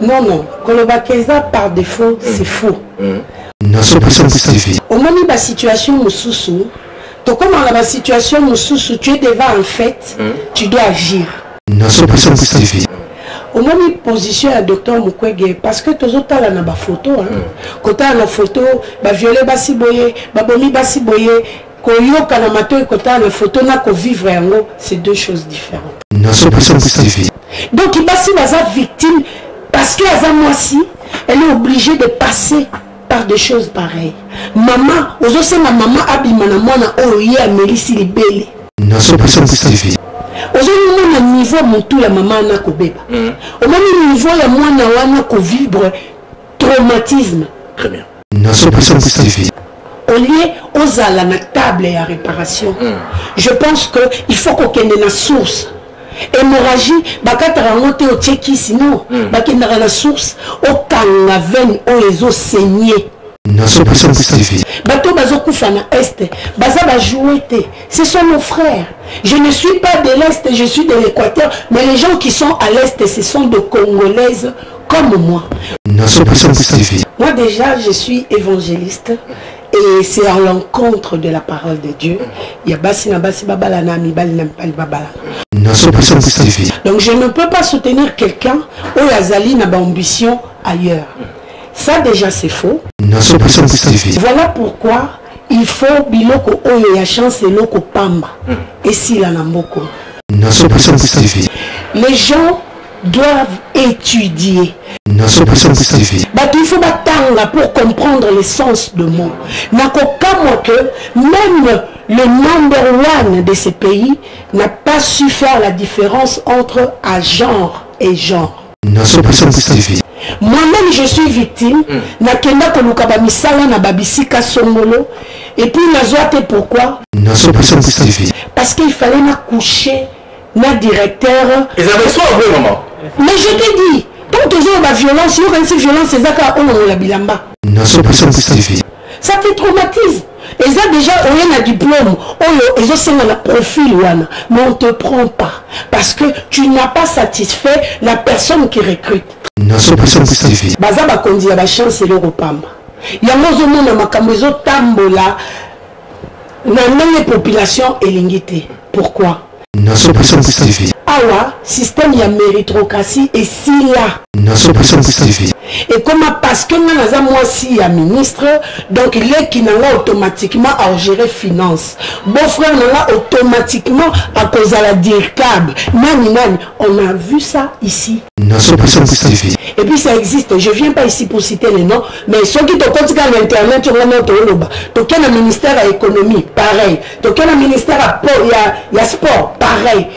Non, non. Kolobakeza par défaut, c'est faux. Au moment de la situation Moussoussou, tu comme dans la situation Moussoussou, tu es devant un fait, tu dois agir. Au moment de position à docteur Mukwege, parce que tous autres là na photo, quand tu as la photo, ba violer basi boye, ba bomi basi boye, koyoka na mato quand tu as la photo na ko vivre yango, c'est deux choses différentes. Donc il basi baza victime parce que aza moisi, elle est obligée de passer par des choses pareilles. Maman, aujourd'hui ma maman abimana mwana oye amelisi libele. Aujourd'hui mon niveau montou ya maman na ko beba. Au même niveau ya mwana wana ko vivre traumatisme. Très bien. Au lieu aux ala na table ya réparation. Je pense que il faut qu'on ait une source. Hémorragie, bakata remonter au tcheki sinon, bakenda la source, au kanga veine, au les os saignés. Bato bazo koufana est, baza ba jouer. Ce sont nos frères. Je ne suis pas de l'Est, je suis de l'Équateur, mais les gens qui sont à l'Est, ce sont des Congolaises comme moi. Moi déjà, je suis évangéliste. Et c'est à l'encontre de la parole de Dieu. Il y a basi na basi babala na mi bali na bali babala. Donc je ne peux pas soutenir quelqu'un où Azali n'a pas ambition ailleurs. Ça déjà c'est faux. Voilà pourquoi il faut biloko oyo ya chance et loko pamba. Et si la namboko. Les gens doivent étudier. Il faut battre pour comprendre l'essence de mots. Que même le number one de ces pays n'a pas su faire la différence entre à genre et genre. Moi-même je suis victime. Et puis pourquoi? Parce qu'il fallait m'accoucher na directeur. Ils avaient soit un vrai moment. Mais je te dis, tant toujours la violence, il y a une violence, c'est ça qu'on la bilamba. Ça te traumatise. Et ça déjà, on a un diplôme, ils ont un profil, mais on ne te prend pas. Parce que tu n'as pas satisfait la personne qui recrute. Baza bakondi ya ba chance le repamba. Ya mozo mona makambezo tambola na nene population elingité. Pourquoi? Awa, système ya méritocratie et si là. Et comment parce que nous avons aussi un ministre, donc il est qui n'a automatiquement à gérer finance. Beau-frère n'a automatiquement à cause de la DIRCAB. Nani, on a vu ça ici. Et puis ça existe. Je ne viens pas ici pour citer les noms, mais ceux qui te comptent à l'internet, tu as un ministère à l'économie, pareil. Tu as un ministère à sport, pareil.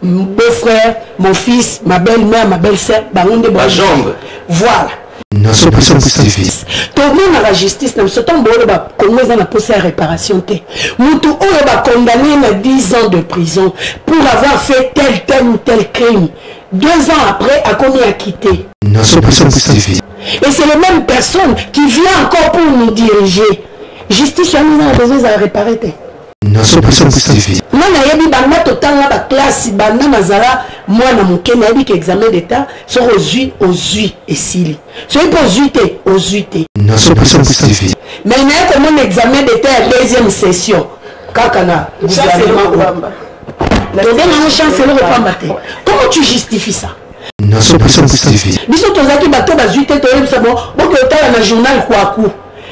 Mon beau-frère, mon fils, ma belle-mère, ma belle-sœur, ma jambe. Voilà. Tout le monde a la justice, nous sommes posé à réparation. Nous sommes condamné à 10 ans de prison pour avoir fait tel ou tel crime. 2 ans après, à combien a quitté. Et c'est la même personne qui vient encore pour nous diriger. Justice, nous avons besoin de réparer. Moi, je suis dans la classe, moi, je suis examen d'état, sur aux huit et s'il. Sur aux huit. Mais il y a un examen d'état à la deuxième session. Comment tu justifies ça?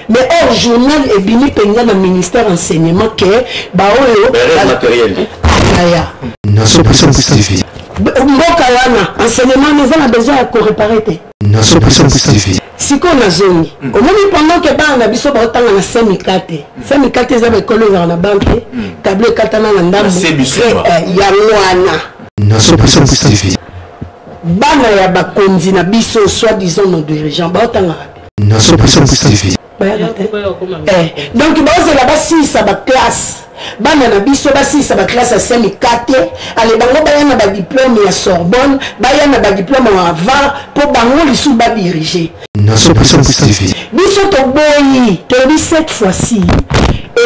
Mais hors journal est venu pendant le ministère enseignement que matériel. Enseignement nous avons besoin de réparer. Si qu'on a zone, au moment pendant que on a besoin de 5 4 ça va coller dans la banque, tableau katana na ndambo. Ya mwana. Bana ya bakonzi na biso soi-disant nos dirigeants ba otanga. Donc, c'est là-bas, si ça va classe. bana na biso basilisa baklasse ya semikate ale bango baya na badiplome ya Sorbonne baya na badiplome ya Harvard mpo bango lisu badirige biso toboyi toyebi cette fois-ci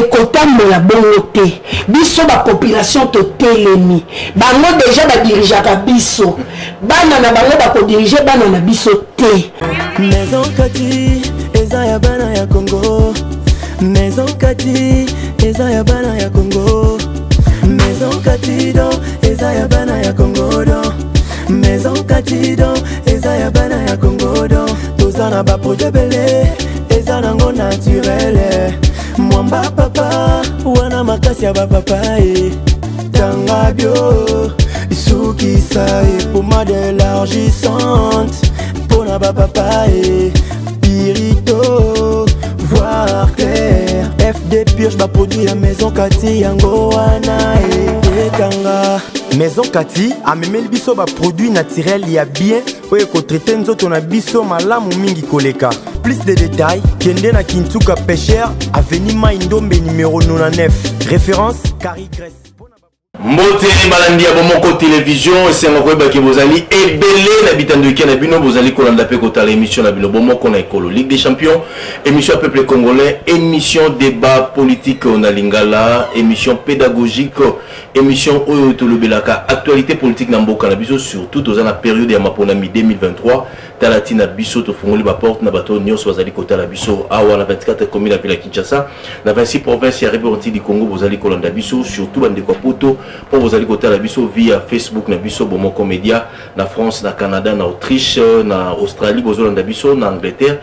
ekotambola bongo te biso bapopulation totelemi bango deja badirigeaka biso bana na bango bakodirige bana na biso te. Maison Kati eza ya bana ya Congo, Maison Kati eza ya bana ya Congo, Maison Kati do eza ya bana ya Congo do, Maison Kati do eza ya bana ya Congo do. Tozana ba projet belé eza nango naturel. Mwamba papa wana makasi ya papa tanga bio isukisa pomade élargissante pona papa pirito voir clair FD purge ba produit ya Maison Kati yango wana tanga. Maison Kati amemeli biso ba produit naturel ya bien oye ko traiter nzoto na biso malamu mingi koleka. Plus de détails, Kende na Kintuka Pêcheur, avenue Maindombe numéro 99. Référence, Carrie Grèce. Mbote balandi ya bomoko télévision esenga koyeba ke bozali ebele na bitando na bino bozali kolanda pe kotala émission na bino bomoko na ekolo Ligue des Champions, émission à peuple congolais, émission débat politique na lingala, émission pédagogique, émission oyo tolobelaka actualité politique na mboka na biso surtout dans la période ya maponami 2023 talatina biso to fongoli ba porte na bato nyonso bazali kotala biso awa na 24 communes la ville ya Kinshasa na 26 provinces ya République du Congo bozali kolanda biso surtout bande kwa poto pour vous allez côté la biso via Facebook na biso bomoko média na France na Canada na Autriche na Australie bozo na biso na Angleterre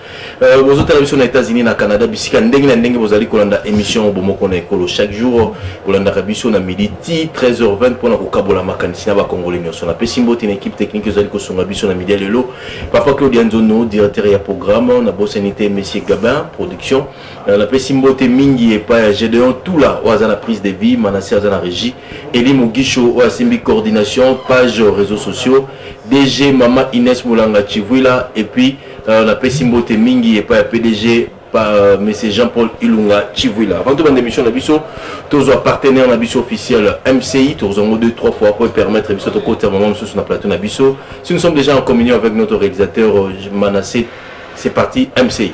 bozo tala biso na États-Unis na Canada bisika ndenge na ndenge bozali kolanda émission bomoko na ekolo chaque jour kolanda biso na midi 13h20 pour na kokabola makanisi na ba congolais nyonso na pesimbo une équipe technique zali ko songa biso na midi lelo papa Claude Nzono directeur ya programme na bosenité monsieur Gabin production la pesimbo te mingi et pas Gédéon tout là oza na prise de vie Manassé na régie Eli Mugisho Oasimbi coordination page réseaux sociaux DG Mama Inès Moulanga Chivwila et puis la pesimbo te mingi et pas PDG par monsieur Jean-Paul Ilunga Chivwila. Avant toute émission la biso tous les partenaires la biso officiel MCI tous en 2-3 fois pour permettre biso de côté moment sur la plateau na biso. Si nous sommes déjà en communion avec notre réalisateur Manassé, c'est parti MCI.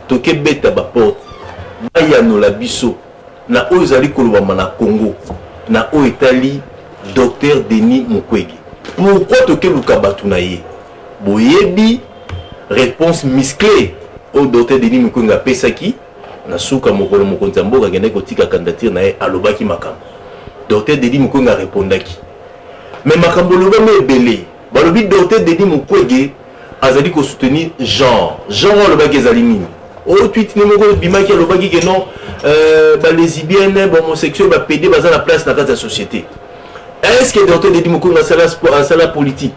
Toke beta ba porte baya no la biso na ozali kolobama na Congo na o Italie docteur Denis Mukwege pourquoi toke luka batu na ye boyebi réponse musclée au docteur Denis Mukwege apesaki na suka mokolo mokonzi mboka gende kotika candidature na ye alobaki makambo docteur Denis Mukwege répondaki mais makambo loba me ebele balobi docteur Denis Mukwege azali ko soutenir genre lobaki ezali nini au tweet numéro bimaki lobaki que non ba lesbienne ba homosexuel ba pédé baza la place dans la société. Est-ce que docteur Denis Mukwege a la politique?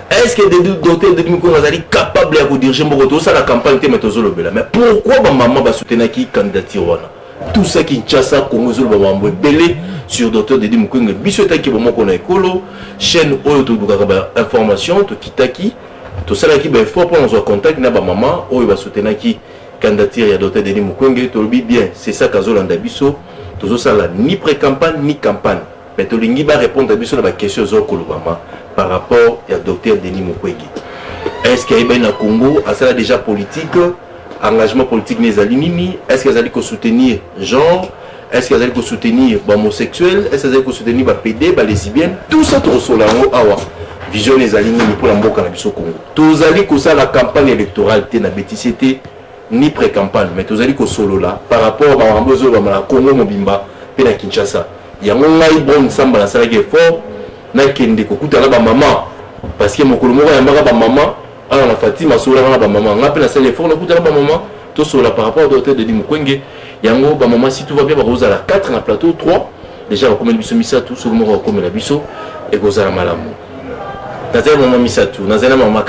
Est-ce que docteur Denis Mukwege azali capable de diriger mbokoto ça la campagne te metozo lobela? Mais pourquoi ba maman ba soutenir qui candidature wana? Tout ça qui Kinshasa Congo zo ba mambo belé sur docteur Denis Mukwege biso taki ba moko na ekolo chaîne oyo to bukaka ba information to kitaki tout ça là qui ben fort pour nous contact na ba maman oyo ba soutenir qui candidature ya docteur Denis Mukwege tolobi bien c'est ça kazolanda biso tozo sala ni pré-campagne ni campagne mais tolingi ba répondre à biso na ba question zo kolobama par rapport à docteur Denis Mukwege. Est-ce qu'il y a na Congo a ça déjà politique engagement politique les alinini? Est-ce qu'ils allaient soutenir genre? Est-ce qu'ils allaient soutenir homosexuels? Est-ce qu'ils allaient soutenir ba PD ba lesbiennes? Tout ça to solango awa vision les alinini pour la mboka na biso Congo. Tous allez ko ça la campagne électorale te na béticité ni pré-campagne mais tous allez ko solo là par rapport à mambozo ba na Congo mobimba pe na Kinshasa. Yango ngai bon samba na sala ke fort na kende ko kutala ba maman parce que mokolo moko ya maka ba maman ala na Fatima sola na ba maman ngape na sala fort na kutala ba maman to sola par rapport au docteur Denis Mukwege yango ba maman si tout va bien ba roza la 4 na plateau 3 déjà comme biso misa tout sur moko comme la biso et gozala malamu nazana maman misa tout nazana maman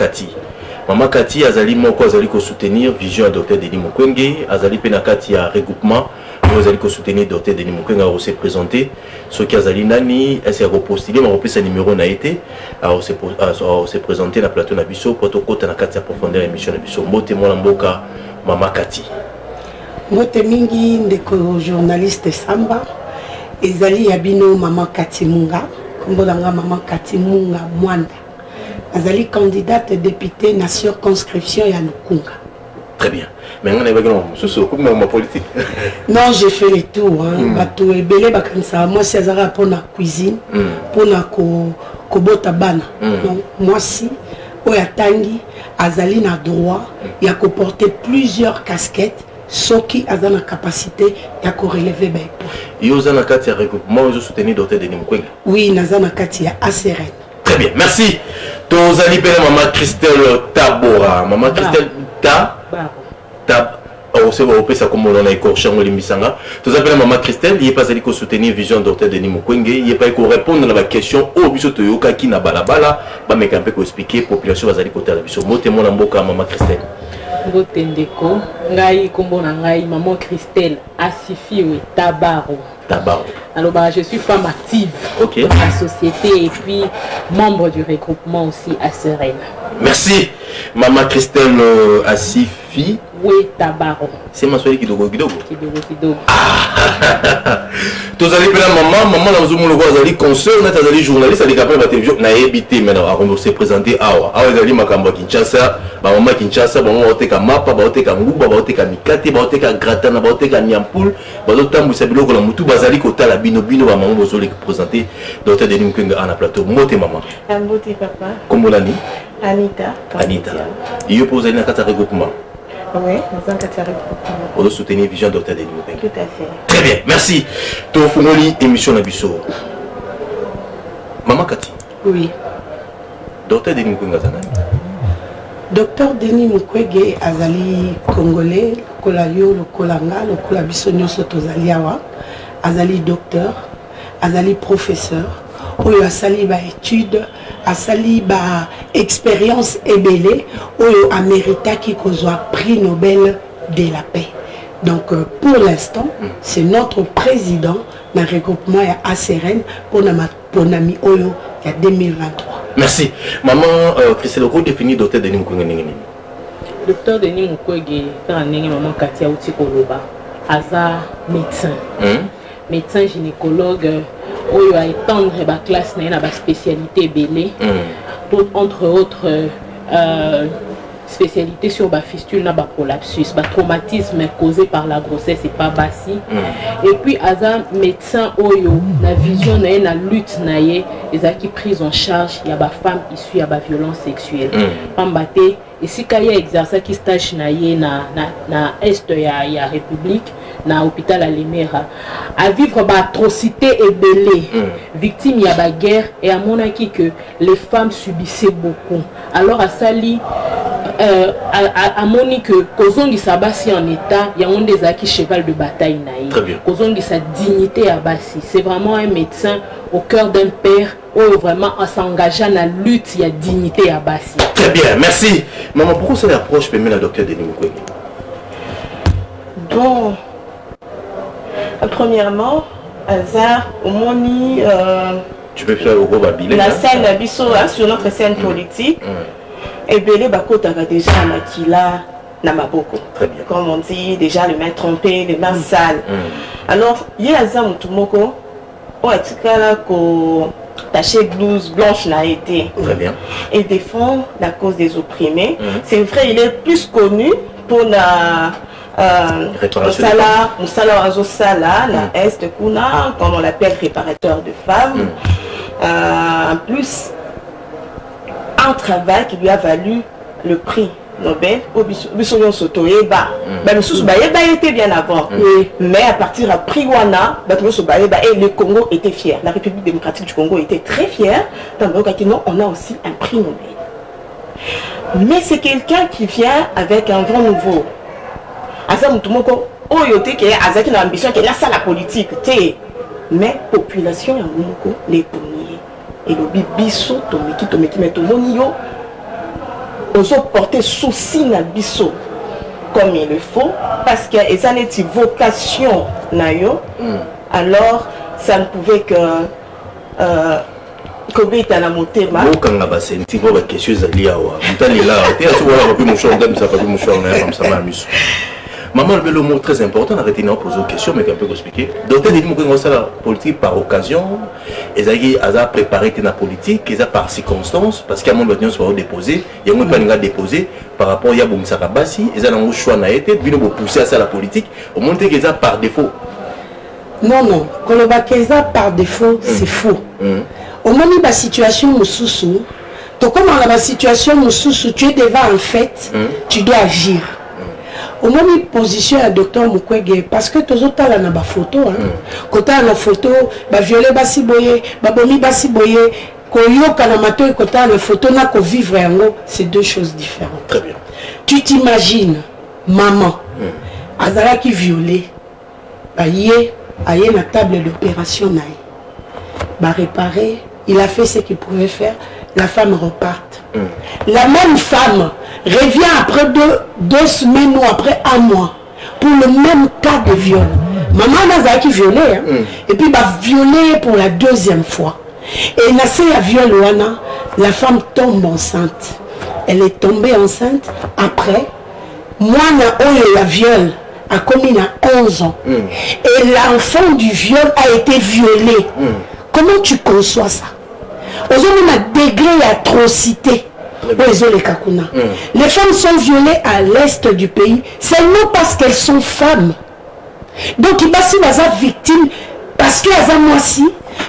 Kati azali moko azali ko soutenir vision ya docteur Denis Mukwege azali pe na kati ya regroupement vous allez soutenir Dr Denis Mukwege à se présenter ce qui a nani est repostuler mais repris sa numéro n'a été à se présenter la plateau Nabiso pour tout côté na kati profondeur émission Nabiso mote mon mboka Mama Kati mote mingi ndeko journaliste Samba ezali yabino Mama Kati Munga kombolanga Mama Kati Munga Mwanda azali candidate députée na circonscription ya Lukunga. Très bien. Mais on est pas ma politique. Non, j'ai fait les tours. Bateau et belé bakansa. Moi, c'est Azara pour la cuisine, pour la kobota bana. Moi, si, Oyatangi, Azali na droit, il y a qu'à porter plusieurs casquettes, ceux qui ont la capacité de relever les poids. Il y a un cas de regroupement, je soutiens Dr Denis Mukwege. Oui, Nazana Katia, assez reine. Très bien, merci. Tous allez Maman Christelle Tabora. Maman Christelle on sait ça comme on a écorché en limisanga. Tous appelez Maman Christelle, il n'est pas allé soutenir vision Dr Denis Mukwege, il n'est pas allé répondre à la question au biso toyoka qui n'a balabala, ba me camper ko expliquer population va aller côté la biso. Moté mon amboka Maman Christelle. Ngotendeko, ngai kombo na ngai Maman Christelle Asifi we Tabaro. Tabaro. Alors bah, je suis femme active dans la société et puis membre du regroupement aussi à Sereine. Merci Maman Christelle Asifi. Oui, Tabaro. C'est ma soeur qui dogo kidogo. Kidogo. Tous allez la maman dans le monde allez concert, on a allé journaliste, allez après la télévision, n'a évité maintenant à se présenter awa. Awa allez makamba Kinshasa, maman Kinshasa, maman oteka mapa, oteka nguba, oteka mikate, oteka gratana, oteka nyampoul, otambu sabilo ko la mutu bazali ko tala bino maman bozoli présenter Dr Denis Mukwege à la plateau. Moté maman. Moté papa. Comment l'année? Anita. Il pose une carte regroupement. Oui, nous avons un regroupement. On doit soutenir Vision Dr Denis Mukwege. Tout à fait. Très bien, merci. Tu as émission Nabiso. Maman Kati. Oui. Dr Denis Mukwege Dr Denis Mukwege azali congolais, kolayo, le kolanga, le kolabiso nyoso tozali awa. Azali docteur, azali professeur. Oyo asali ba étude, asali ba expérience ebele, oyo amérita qui kozwa prix Nobel de la paix. Donc pour l'instant, c'est notre président dans le regroupement à Seren pour Nami Oyo il y a 2023. Merci. Maman Christelle, comment définir Dr Denis Mukwege? Dr Denis Mukwege, maman Katia Outi Koloba, Aza médecin. Médecin gynécologue, Oyo a étendre la classe na ba spécialité belé, entre autres spécialité sur la fistule, la prolapsus, le traumatisme causé par la grossesse et pas bassi. Et puis, Aza médecin Oyo, la vision na lutte naie, les qui prise en charge, il y a des femmes issues de violence sexuelle. Pambate, et si il y a exercice qui stage naie na est ya République, na hôpital à Lemera, à vivre atrocité et belé, victime il y a la guerre et à mon acquis que les femmes subissaient beaucoup. Alors à Sali, à Moni que Kozongi Sabasi en état, il y a des acquis cheval de bataille naïf. Kozongi sa dignité à Bassi. C'est vraiment un médecin au cœur d'un père où vraiment en s'engageant dans la lutte, il y a dignité à Bassi. Très bien, merci. Maman, pourquoi c'est l'approche permet la docteur Denis Mukwege? Bon, premièrement, hasard, au Moni. Tu peux faire au gros babilé. La scène Bisso sur notre scène politique. Et Belé Bakota a déjà un maquila Namaboko. Très bien. Comme on dit, déjà les mains trompées, les mains sales. Alors, il y a un Moutoumoko, où est-ce taché blouse blanche n'a été. Très bien. Et défend la cause des opprimés. C'est vrai, il est plus connu pour la. Moussala Azosala, la Est Kuna, comme on l'appelle réparateur de femmes. En plus, un travail qui lui a valu le prix Nobel au Bissonion Sotoyeba. Il était bien avant. Mais à partir de prix Wana, le Congo était fier. La République démocratique du Congo était très fière. On a aussi un prix Nobel. Mais c'est quelqu'un qui vient avec un vent nouveau. Azaki a ambition qui est là ça la politique. Mais population les premiers. Et le biso tomeki mais tout le monde oso porter souci na biso comme il le faut parce que les années vocation nayo. Alors, ça ne pouvait que Kobeta na motema. Bokanga basenti ko ba question ezali awa. Mutali la, te aso wala ko mucho ndam sa pa mucho na comme ça ma miso. Maman le mot très important, arrêtez de poser une question mais un peu expliquer. Docteur Denis Mukwege ça la politique par occasion, ezali aza préparé la politique, eza par circonstance parce qu'il y a mon opinion soit déposé, il y a mon pas déposé par rapport ya bon Sarabasi, eza na choix na été, bino bo pousser à ça la politique, au monde que ça par défaut. Non non, kolobakeza par défaut, c'est faux. Au moment où la situation mususu, to comme dans la situation mususu, tu es devant un fait, tu dois agir. Au moment où position à docteur Mukwege, parce que tous autres là na ba photo, quand on a la photo, ba violer basi boye, ba bomi basi boye, koyo kanamato et quand on a la photo na ko vivre yango, c'est deux choses différentes. Très bien. Tu t'imagines maman, azala qui violée, ba yé aye na table d'opération naï. Bah réparer, il a fait ce qu'il pouvait faire, la femme repart. La même femme revient après deux semaines ou après un mois pour le même cas de viol. Maman n'a qui violé, et puis bah violé pour la deuxième fois. Et nassé à viol, la femme tombe enceinte. Elle est tombée enceinte après. Moi, la viol a commis à 11 ans. Et l'enfant du viol a été violé. Comment tu conçois ça? Aujourd'hui, on a degré l'atrocité. Les femmes sont violées à l'est du pays seulement parce qu'elles sont femmes. Donc, il va si la victime parce qu'elle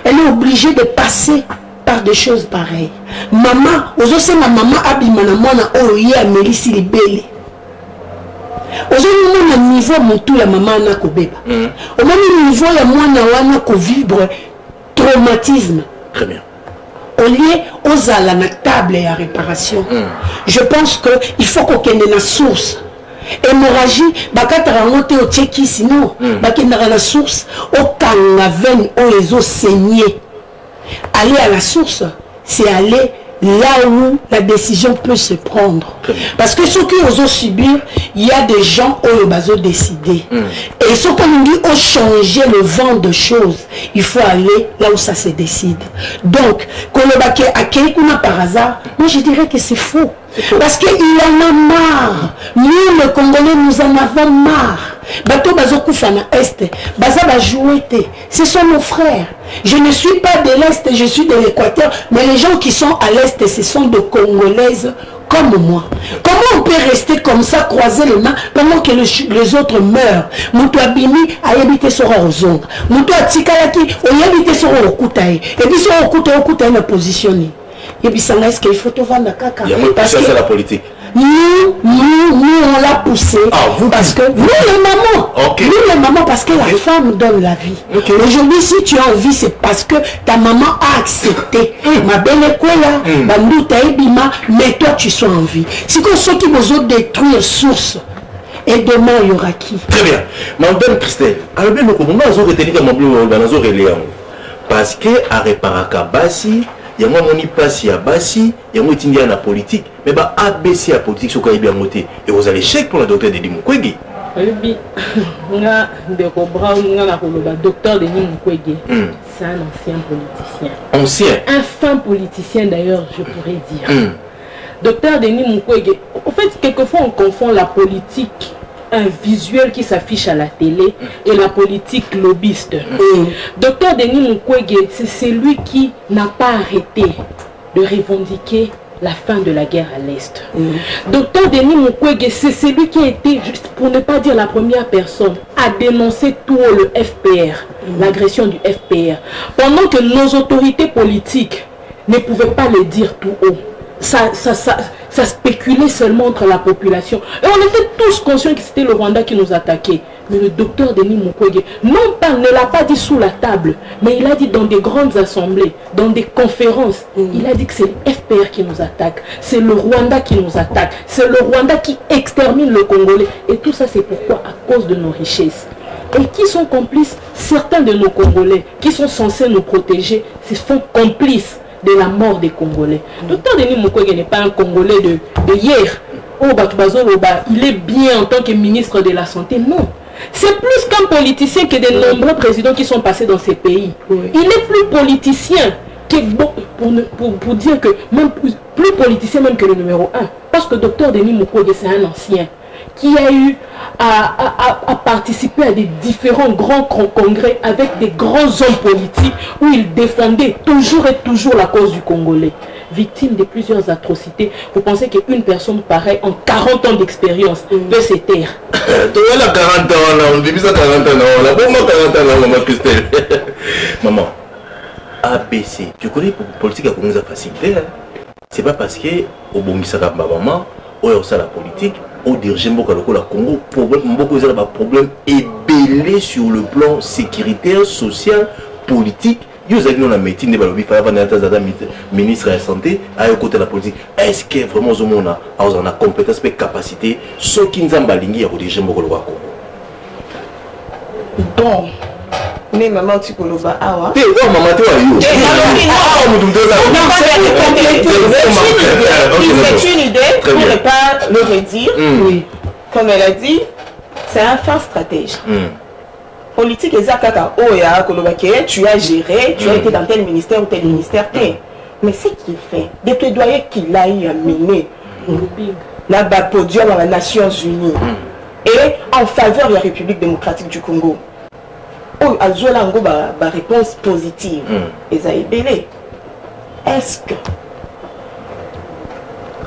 elle est obligée de passer par des choses pareilles. Maman, aujourd'hui, ma maman abimana mona oye a Mélissa libellé. Aujourd'hui, mon niveau montou la maman na kobeba. Au même niveau la mona wana ko vivre traumatisme. Très bien. Au lieu aux à la table et à réparation, je pense qu'il faut qu'on ait une source. Hémorragie, bakata remonter au tcheki sinon, bakena la source, au canavène, au les os saignés. Aller à la source, c'est aller là où la décision peut se prendre. Parce que ceux qui osent subir, il y a des gens qui ont décidé. Et ceux qui ont changé le vent de choses, il faut aller là où ça se décide. Donc, quand le baquet a quelqu'un par hasard, moi je dirais que c'est faux. Parce qu'il en a marre. Nous, le Congolais, nous en avons marre. Bato Bazokou Fana Est, Baza Bajouete, ce sont nos frères. Je ne suis pas de l'Est, je suis de l'Équateur, mais les gens qui sont à l'Est, ce sont de Congolaises comme moi. Comment on peut rester comme ça, croiser les mains, pendant que les autres meurent? Moutou Abimi a habité sur Ozong. Moutou Atikalaki a habité sur Okutaï. Et puis sur Okutaï a positionné. Et puis ça est-ce qu'il faut te vendre caca? Parce que c'est la politique. Nous, on l'a poussé. Parce que nous, les mamans. Nous, les mamans, parce que la femme donne la vie. Aujourd'hui, si tu as envie, c'est parce que ta maman a accepté. Ma belle école, mais toi, tu sois en vie. Si comme ceux qui vont détruire source, et demain, il y aura qui? Très bien. Madame Christelle, alors bien, nous avons retenu comme parce que à réparer Kabasi, il y a un moment place à Bassi, il y a un moment la politique, mais bah ABC la politique sur bien monté et vous allez chèque pour le docteur Denis Mukwege. Oui, docteur Denis Mukwege, c'est un ancien politicien. Ancien. Un fin politicien d'ailleurs, je pourrais dire. Docteur Denis Mukwege, en fait, quelquefois on confond la politique, un visuel qui s'affiche à la télé, et la politique lobbyiste. Docteur Denis Mukwege, c'est celui qui n'a pas arrêté de revendiquer la fin de la guerre à l'Est. Docteur Denis Mukwege, c'est celui qui a été, juste pour ne pas dire la première personne, à dénoncer tout haut le FPR, l'agression du FPR, pendant que nos autorités politiques ne pouvaient pas le dire tout haut. Ça spéculait seulement entre la population. Et on était tous conscients que c'était le Rwanda qui nous attaquait. Mais le docteur Denis Mukwege, non pas, ne l'a pas dit sous la table, mais il a dit dans des grandes assemblées, dans des conférences, il a dit que c'est le FPR qui nous attaque, c'est le Rwanda qui nous attaque, c'est le Rwanda qui extermine le Congolais. Et tout ça, c'est pourquoi? À cause de nos richesses. Et qui sont complices? Certains de nos Congolais qui sont censés nous protéger se font complices de la mort des Congolais. Docteur Denis Mukwege n'est pas un Congolais de hier. Il est bien en tant que ministre de la Santé. Non. C'est plus qu'un politicien que de nombreux présidents qui sont passés dans ces pays. Oui. Il est plus politicien que, pour dire que même plus politicien même que le numéro 1. Parce que Dr Denis Mukwege, c'est un ancien qui a eu à participer à des différents grands congrès avec des grands hommes politiques où il défendait toujours et toujours la cause du Congolais. Victime de plusieurs atrocités, vous pensez qu'une personne pareille en 40 ans d'expérience peut se taire? Tu vois la 40 ans, là, on dit ça 40 ans, on a vraiment 40 ans, là, maman Christelle. Maman, ABC, tu connais pour politique à Congo, ça facilité. Hein? C'est pas parce que au Bongisaka maman, ou au la politique, au dirigeant beaucoup le Congo, beaucoup de problèmes ébélés sur le plan sécuritaire, social, politique. Vous avez la médecine, ministre de la santé, à côté de la politique. Est-ce que vraiment on a compétence et capacité, ceux qui nous ont balingué à diriger beaucoup le Congo? Bon. Mais maman, tu peux le voir. Ah, ouais. Maman, tu c'est une idée, pour ne pas le redire. Oui. Comme elle a dit, c'est un fin stratège. Politique et Zakaka, tu as géré, tu as été dans tel ministère ou tel ministère. Mais ce qu'il fait, des plaidoyers qu'il a mené, là bas podium dans les Nations Unies et en faveur de la République démocratique du Congo. Oh, à Zolango, réponse positive. Et ça est belé. Est-ce que,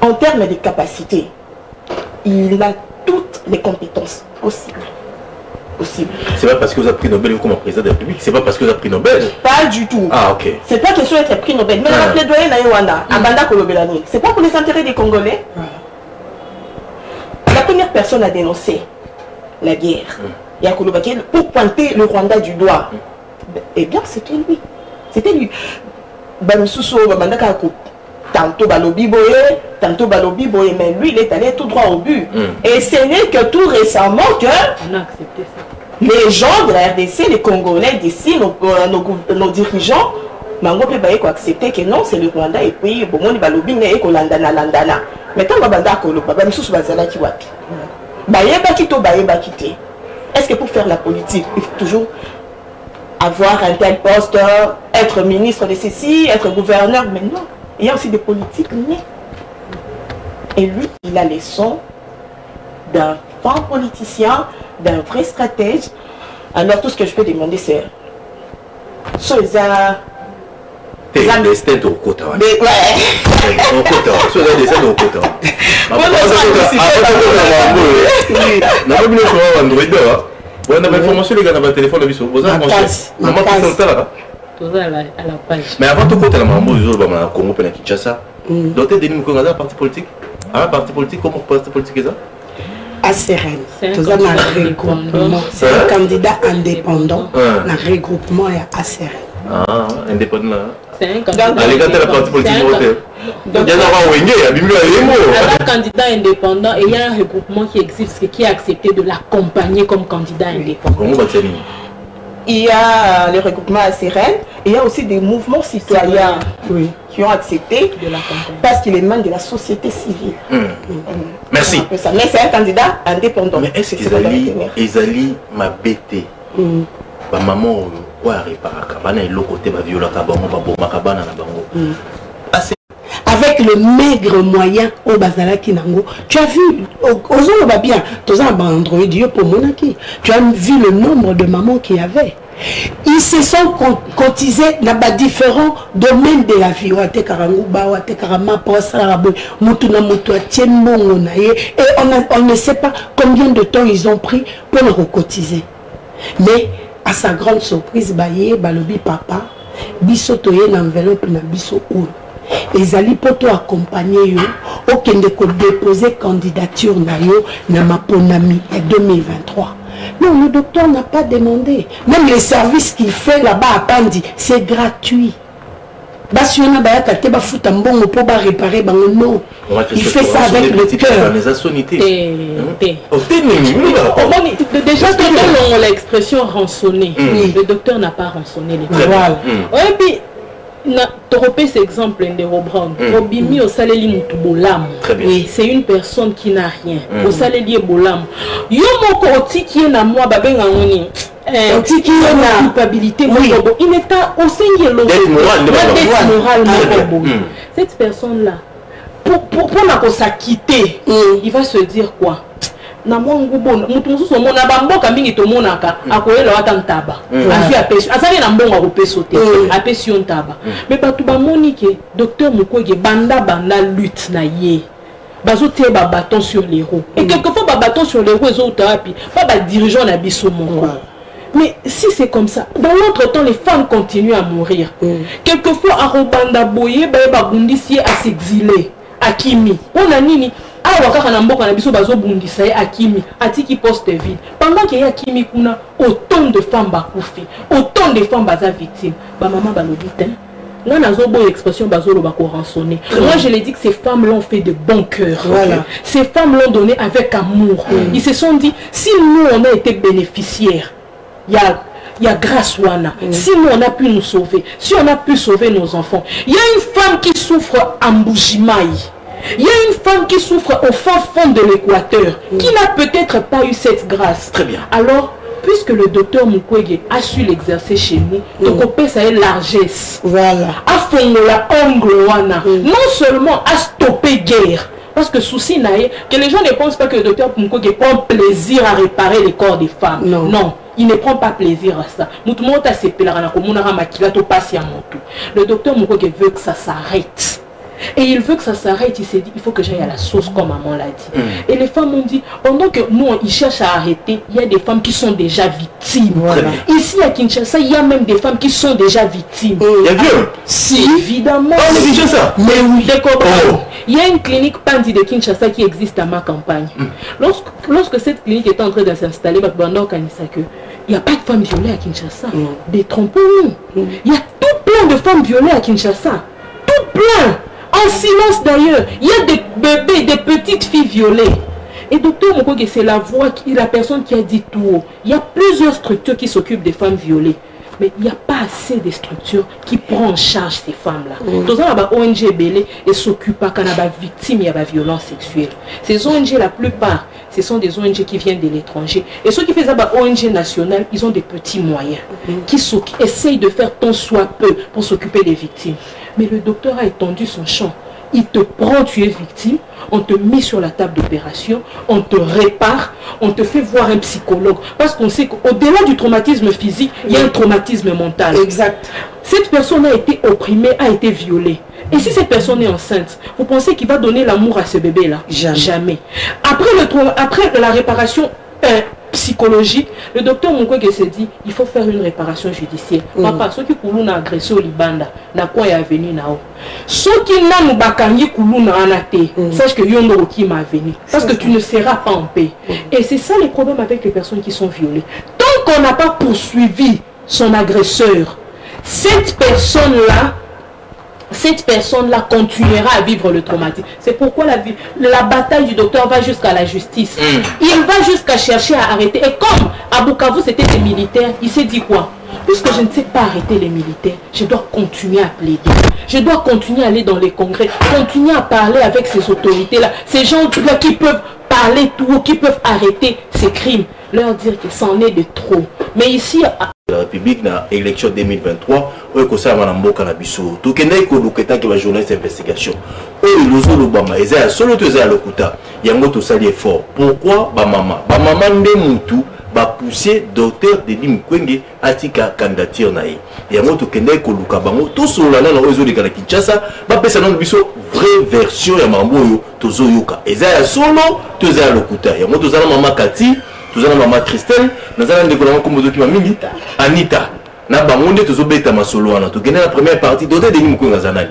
en termes de capacité, il a toutes les compétences possibles? C'est pas parce que vous avez pris Nobel comme président de la République, c'est pas parce que vous avez pris Nobel. Pas du tout. Ah, ok. C'est pas question d'être pris Nobel. Mais la plaidoyer na Yawanda, Abanda Kolobelani, c'est pas pour les intérêts des Congolais. La première personne à dénoncer la guerre, pour pointer le Rwanda du doigt, eh bien, c'était lui. C'était lui. Tantôt Balobi Boye, tantôt Balobi Boye, mais lui il est allé tout droit au but. Et ce n'est que tout récemment que les gens de la RDC, les Congolais d'ici, nos dirigeants, Mango peut accepter que non, c'est le Rwanda et puis bon, on Balobi n'est que landana. Mais quand on va dans le Baba, nous sommes bazala qui wapi. Bayeba kito, bayeba kité. Est-ce que pour faire la politique, il faut toujours avoir un tel poste, être ministre de ceci, être gouverneur? Mais non. Il y a aussi des politiques nés. Et lui, il a les sons d'un grand politicien, d'un vrai stratège. Alors tout ce que je peux demander, c'est... Des têtes au côté. Ouais. Au côté. Des têtes au côté. On a l'information, les gars, dans le téléphone, vous avez à la page. Mais avant tout, quand on a un Congo, on a Kinshasa. Docteur Denis Mukwege, un parti politique. Un parti politique, comment parti politique est ça? ACRN. C'est un candidat indépendant. Le regroupement est ACRN. Ah, indépendant. C'est un candidat. Allez, quand le parti politique il y a un candidat indépendant et il y a un regroupement qui existe, qui a accepté de l'accompagner comme candidat indépendant. Il y a les regroupements ACRN, et il y a aussi des mouvements citoyens qui ont accepté parce qu'il émane de la société civile. Merci. Mais c'est un candidat indépendant. Mais est-ce qu'ils m'a bêté? Ma maman, avec le maigre moyen au Bazala Kinango, tu as vu, tu as vu le nombre de mamans qu'il y avait. Ils se sont cotisés dans différents domaines de la vie. Et on ne sait pas combien de temps ils ont pris pour le cotiser. Mais à sa grande surprise, Balobi papa, biso toye l'enveloppe na biso ou. Les alliés poto accompagner yo, aucun de déposer candidature na yo na maponami en 2023. Non, le docteur n'a pas demandé. Même les services qu'il fait là-bas à Pandi, c'est gratuit. Non. Il fait ça avec le cœur. Déjà, quand on a l'expression rançonner, le docteur n'a pas rançonné les femmes. Et puis, na tropé cet exemple de Robron. Obimi au saleli mutu bolam. Oui, c'est une personne qui n'a rien. Au saleli bolam. Yo moko otiki na moi babenga ngoni. Otiki na culpabilité moko. Il est au Seigneur moral. Cette personne là pour la quitter, il va se dire quoi? Na mwangu bona mutu mususu mona bamboka mingi to monaka akoyela wata ntaba afi apesi azali na mbongo akopeso te apesi yo ntaba mais batu bamoni ke docteur Mukwege banda lutte na ye bazo tie ba bâton sur les roues et quelquefois ba bâton sur les roues ezo utapi pas ba dirigeant na biso moko. Mais si c'est comme ça, dans l'autre temps, les femmes continuent à mourir. Quelquefois, à Robanda Boye, ba bundisi à s'exiler à Kimi. On a nini Atiki poste vide. Pendant qu'il y a Kimi kuna, autant de femmes bakoufi, autant de femmes baza victimes. Ba maman balobite. Là, on a une expression bazolo bako rançonné. Moi, je l'ai dit que ces femmes l'ont fait de bon cœur. Voilà. Ces femmes l'ont donné avec amour. Ils se sont dit, si nous, on a été bénéficiaires, il y a grâce wana. Si nous, on a pu nous sauver, si on a pu sauver nos enfants. Il y a une femme qui souffre en Boujimaï. Il y a une femme qui souffre au fin fond de l'Équateur, qui n'a peut-être pas eu cette grâce. Très bien. Alors, puisque le docteur Mukwege a su l'exercer chez nous, donc on peut ça largesse. Voilà. A fongola ongloana. Non seulement à stopper guerre. Parce que souci naïe, que les gens ne pensent pas que le docteur Mukwege prend plaisir à réparer les corps des femmes. Non. Non. Il ne prend pas plaisir à ça. Le docteur Mukwege veut que ça s'arrête. Et il veut que ça s'arrête, il s'est dit, il faut que j'aille à la source, comme maman l'a dit. Et les femmes ont dit, pendant que nous, ils cherchent à arrêter, il y a des femmes qui sont déjà victimes. Voilà. Ici à Kinshasa, il y a même des femmes qui sont déjà victimes. Il y a viol? Si, évidemment. Oh, c'est Kinshasa? Mais oui. Il y a une clinique Pandi de Kinshasa qui existe à ma campagne. Lorsque cette clinique était en train de s'installer, il n'y a pas de femmes violées à Kinshasa. Détrompons-nous. Il y a tout plein de femmes violées à Kinshasa. Tout plein. En silence d'ailleurs, il y a des bébés, des petites filles violées. Et docteur Mukwege, c'est la voix, la personne qui a dit tout haut. Il y a plusieurs structures qui s'occupent des femmes violées. Mais il n'y a pas assez de structures qui prennent en charge ces femmes-là. Dans un ONG belé et s'occupent pas quand on victime de la violence sexuelle. Ces ONG, la plupart, ce sont des ONG qui viennent de l'étranger. Et ceux qui font ça, ONG nationales, ils ont des petits moyens qui essayent de faire tant soit peu pour s'occuper des victimes. Mais le docteur a étendu son champ. Il te prend, tu es victime, on te met sur la table d'opération, on te répare, on te fait voir un psychologue. Parce qu'on sait qu'au-delà du traumatisme physique, il y a un traumatisme mental. Exact. Cette personne a été opprimée, a été violée. Et si cette personne est enceinte, vous pensez qu'il va donner l'amour à ce bébé-là? Jamais. Jamais. Après la réparation psychologique, le docteur Mukwege s'est dit, il faut faire une réparation judiciaire. Papa, ceux qui ont agressé au Libanda, n'a quoi est venu là-haut. Ceux qui n'ont pas bakangi kuluna anate, sache que yondo qui m'a venu. Parce que tu ne seras pas en paix. Et c'est ça les problèmes avec les personnes qui sont violées. Tant qu'on n'a pas poursuivi son agresseur, cette personne-là continuera à vivre le traumatisme. C'est pourquoi la bataille du docteur va jusqu'à la justice. Il va jusqu'à chercher à arrêter. Et comme à Bukavu, c'était des militaires, il s'est dit quoi? Puisque je ne sais pas arrêter les militaires, je dois continuer à plaider. Je dois continuer à aller dans les congrès, continuer à parler avec ces autorités-là. Ces gens-là qui peuvent parler tout, qui peuvent arrêter ces crimes. Leur dire que c'en est de trop. Mais ici... La République na élection 2023 oyo kosala na mboka na biso tokendaki koluketa ke ba journaliste investigation oyo lozo lobama eza ya solo to eza ya lokuta yango tosali effort. Pourquoi ba mama nde mutu ba pousser docteur Denis Mukwege atika candidature na ye yango tokendaki koluka bango tosolana na oyo zoleka na Kinshasa ba pesa na biso vraie version ya mambo oyo tozoyoka eza ya solo to eza ya lokuta yango tozala mama Kati. Nous avons maman Christelle, nous avons des collègues comme Anita. Nous avons des choses ma solo. Nous avons la première partie. D'autres des nids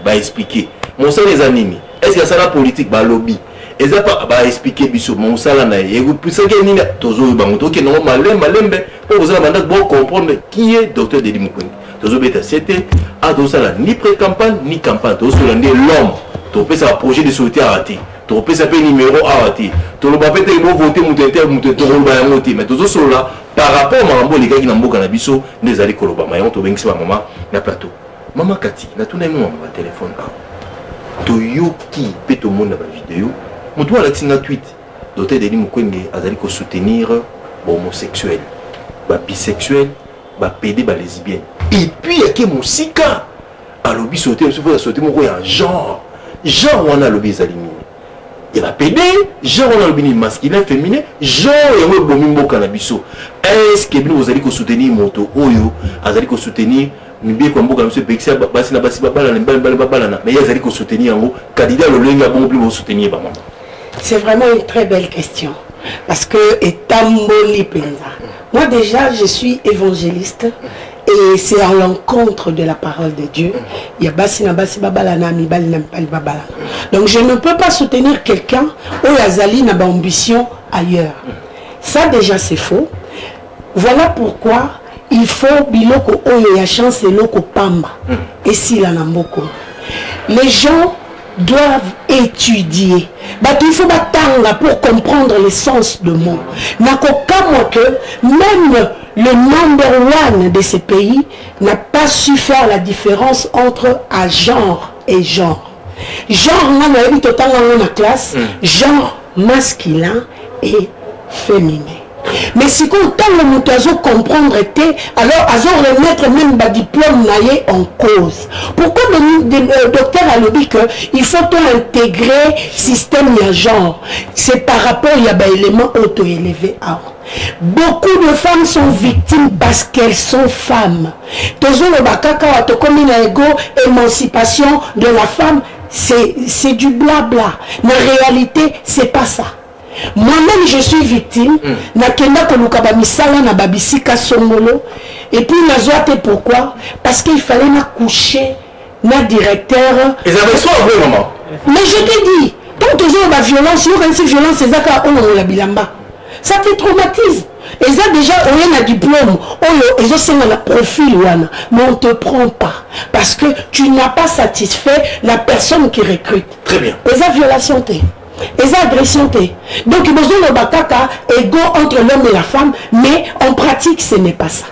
va expliquer. Mon seul les animés. Est-ce que ça la politique, ba lobby. Est-ce que va expliquer biso mon salana. Et vous pensez que ni tozo bango que non malembe pour vous avez bon comprendre qui est docteur Denis Mukwege. Tozo beta c'était à tout ça ni pré-campagne ni campagne. Tozo l'homme. Tu peux ça projet de société arrêté. Tu peux ça numéro arrêté. Tu ne peux pas voter mais tout ça là par rapport à mambo les gars qui n'ont pas nabiso des allées koloba mayon to bengsi ba mama na plateau. Maman Kati, na tuna moi ma téléphone Toyoki pe to monde na vidéo. Mutu ala tinga tweet. Docteur Denis Mukwege azali ko soutenir homosexuel, bisexuel, PD, lesbienne. Et puis il y a que musika. Alobi sauter, il faut sauter mon genre. Genre on a lobby éliminer. Il y a PD, genre on a lobby masculin, féminin, genre il y a bomimbo cannabiso. Est-ce que vous allez soutenir moto oyo, azali ko soutenir Nibi kwa mboka monsieur Bexia basi na basi babala na mais ils allaient ko soutenir en candidat le lenga bon plus soutenir ba maman. C'est vraiment une très belle question parce que etamboli penza. Moi déjà je suis évangéliste et c'est à l'encontre de la parole de Dieu. Il y a basi na basi babala na mibali na mibali babala. Donc je ne peux pas soutenir quelqu'un où azali na ba ambition ailleurs. Ça déjà c'est faux. Voilà pourquoi il faut biloko oyo ya chance loko pamba et si la namboko. Les gens doivent étudier. Il faut battre pour comprendre le sens de mots. Nakokamwa que même le number one de ces pays n'a pas su faire la différence entre à genre et genre. Genre on a totalement dans la classe, genre masculin et féminin. Mais si on tente comprendre, alors à remettre même le diplôme en cause. Pourquoi le docteur a dit qu'il faut intégrer le système de genre? C'est par rapport à l'élément auto-élevé. Beaucoup de femmes sont victimes parce qu'elles sont femmes. Émancipation de la femme, c'est du blabla. Mais en réalité, c'est pas ça. Moi-même je suis victime, nakenda koluka ba misala na babisika songolo et puis nazoate pourquoi? Parce qu'il fallait na coucher na directeur. Ils avaient soit vrai maman. Mais je te dis, tant que j'ai la violence, il y a une violence, c'est ça qu'on la bilamba. Ça te traumatise. Et ça déjà on a un diplôme, ils ont un profil mais on ne te prend pas parce que tu n'as pas satisfait la personne qui recrute. Très bien. Et ça violation t'es. Et ça agression. Donc il y a un bataka égaux entre l'homme et la femme, mais en pratique ce n'est pas ça.